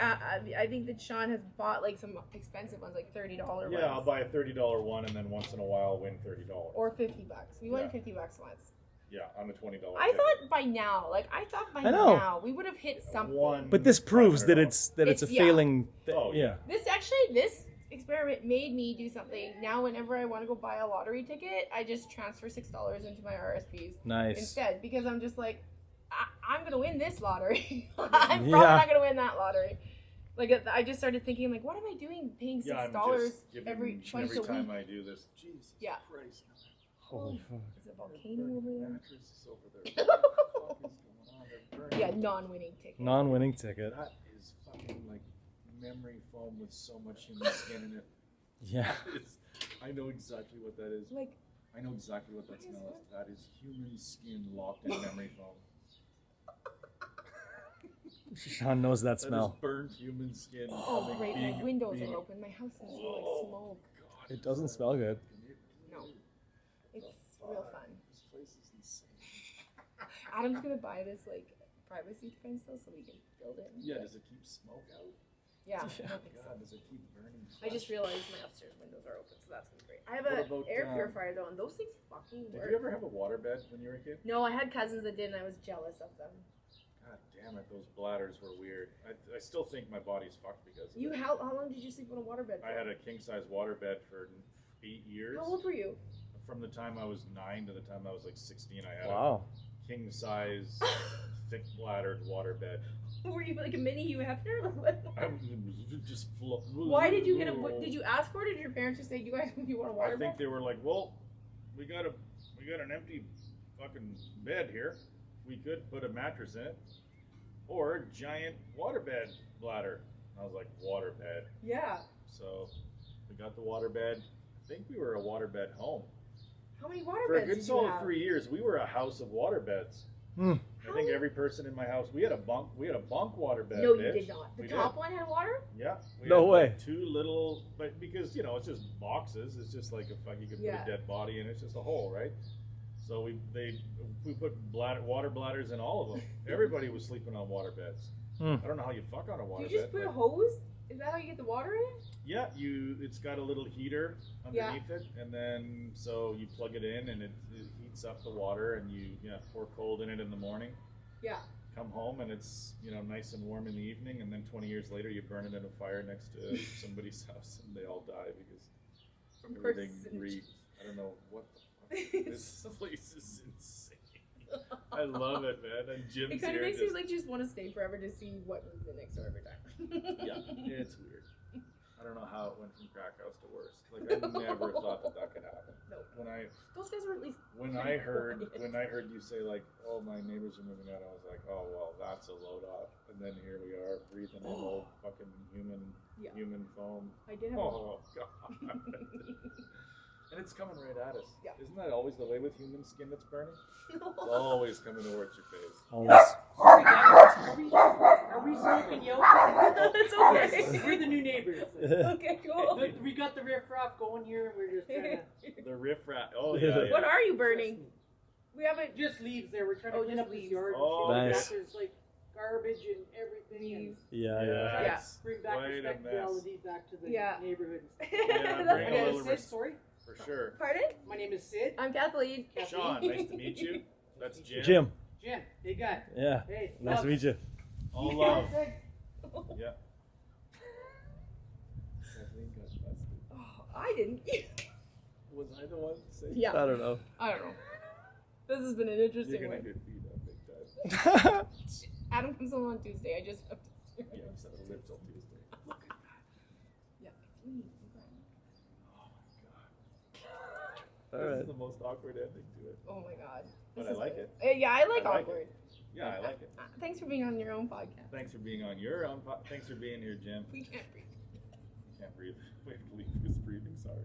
that Sean has bought like some expensive ones, like $30 ones. Yeah, I'll buy a $30 one and then once in a while win $30. Or $50. We won Yeah. $50 once. Yeah, on a $20. I ticket. thought by know. now we would have hit something. One But this proves that $500. it's a Yeah. failing. Oh, yeah. This experiment made me do something. Now, whenever I want to go buy a lottery ticket, I just transfer $6 into my RSPs Nice. instead because I'm just like, I'm gonna win this lottery. I'm probably Yeah. not gonna win that lottery. Like I just started thinking, like, what am I doing, paying Yeah, I'm $6 just giving every each twice and every a week? time I do this. Jesus Yeah. Christ. Holy fuck. Is it a volcano over there? Mattress is over there. What the fuck is going on? They're burning. Yeah, non-winning ticket. Non-winning ticket. That is fucking like memory foam with so much human skin in it. Yeah. I know exactly what that is. Like, I know exactly what that smell is. That is human skin locked in memory foam. Sean knows that That smell. is burnt human skin. Oh, coming, great. being- My windows being- are open. My house smells like smoke. God, It doesn't smell good. No. It's real fun. This place is insane. Adam's gonna buy this like privacy fence though, so we can build it. Yeah, does it keep smoke out? Yeah. I Yeah. don't think so. God, does it keep burning? I just flesh? realized my upstairs windows are open, so that's gonna be great. I have What an about, air um, purifier though, and those things fucking Did work. you ever have a waterbed when you were a kid? No, I had cousins that did, and I was jealous of them. God damn it, those bladders were weird. I still think my body's fucked because of You it. how long did you sleep on a waterbed? I had a king size waterbed for 8 years. How old were you? From the time I was 9 to the time I was like 16, I had Wow. a king size, thick bladdered waterbed. Were you like a mini Hugh Hefner? Like, what? I just Why did you get a? Did you ask for it? Or did your parents just say, "You guys, you want a I waterbed?" think they were like, well, we got an empty fucking bed here. We could put a mattress in it, or a giant waterbed bladder. I was like, waterbed. Yeah. So we got the waterbed. I think we were a waterbed home. How many For waterbeds a good did you solid have? 3 years, we were a house of waterbeds. Hmm. I think every person in my house, we had a bunk waterbed. No, you bitch. did not. The We top one had water. Yeah. We No had, way. like, 2 little, but because it's just boxes. It's just like you could Yeah. put a dead body in. It's just a hole, right? So we put water bladders in all of them. Everybody was sleeping on waterbeds. Hmm. I don't know how you fuck on a Do waterbed. you just put a but- hose? Is that how you get the water in it? Yeah, it's got a little heater underneath it, and then so you plug it in, and it heats up the water, and you pour cold in it in the morning. Yeah. Come home, and it's nice and warm in the evening, and then 20 years later, you burn it in a fire next to somebody's house, and they all die because everything Person. breathes. I don't know what the fuck. This place is insane. I love it, man. And Jim's It kind here of makes just- me like just want to stay forever to see what moves in next door every time. Yeah, it's weird. I don't know how it went from crack house to worse. Like I never thought that could happen. No. Those guys are at least. When I heard you say like, "Oh, my neighbors are moving out," I was like, "Oh well, that's a load off." And then here we are breathing in old fucking human foam. I did have. Oh god. And it's coming right at us. Yeah. Isn't that always the way with human skin that's burning? It's A... always coming towards your face. Always. Are we smoking yolk? It's okay. We're the new neighbors. Okay, cool. We got the riff-raff going here. We're just trying to... The riffraff. Oh yeah. What are you burning? We haven't. Just leaves there. We're trying to Oh, clean just up this leaves. yard. Oh, and shit like nice. that. There's like garbage and everything. And Leaves. Yeah. Yeah. It's bring back quite a respectability back to the Yeah. neighborhood. Yeah, That's bring a My name good. little is Sid. Sorry. For sure. Pardon? My name is Sid. I'm Kathleen. Sean, nice to meet you. That's Jim. Jim. Jim. Hey, guy. Yeah. Hey. Nice to meet you. All love. Good. Yeah. Kathleen got busted. Oh, I didn't. Was I the one to say? Yeah. I don't know. I don't know. This has been an You're interesting gonna one. get beat up big time. Adam comes home on Tuesday. I just have to. Yeah, I'm set of lips till Tuesday. Look at that. Yeah. Oh my god. All This right. is the most awkward ending to it. Oh my god. But This I is like good. it. Yeah, I like I like awkward. Yeah, I like it. Thanks for being on your own podcast. Thanks for being on your own. Thanks for being here, Jim. We can't breathe. Can't breathe. We have to leave because breathing's hard.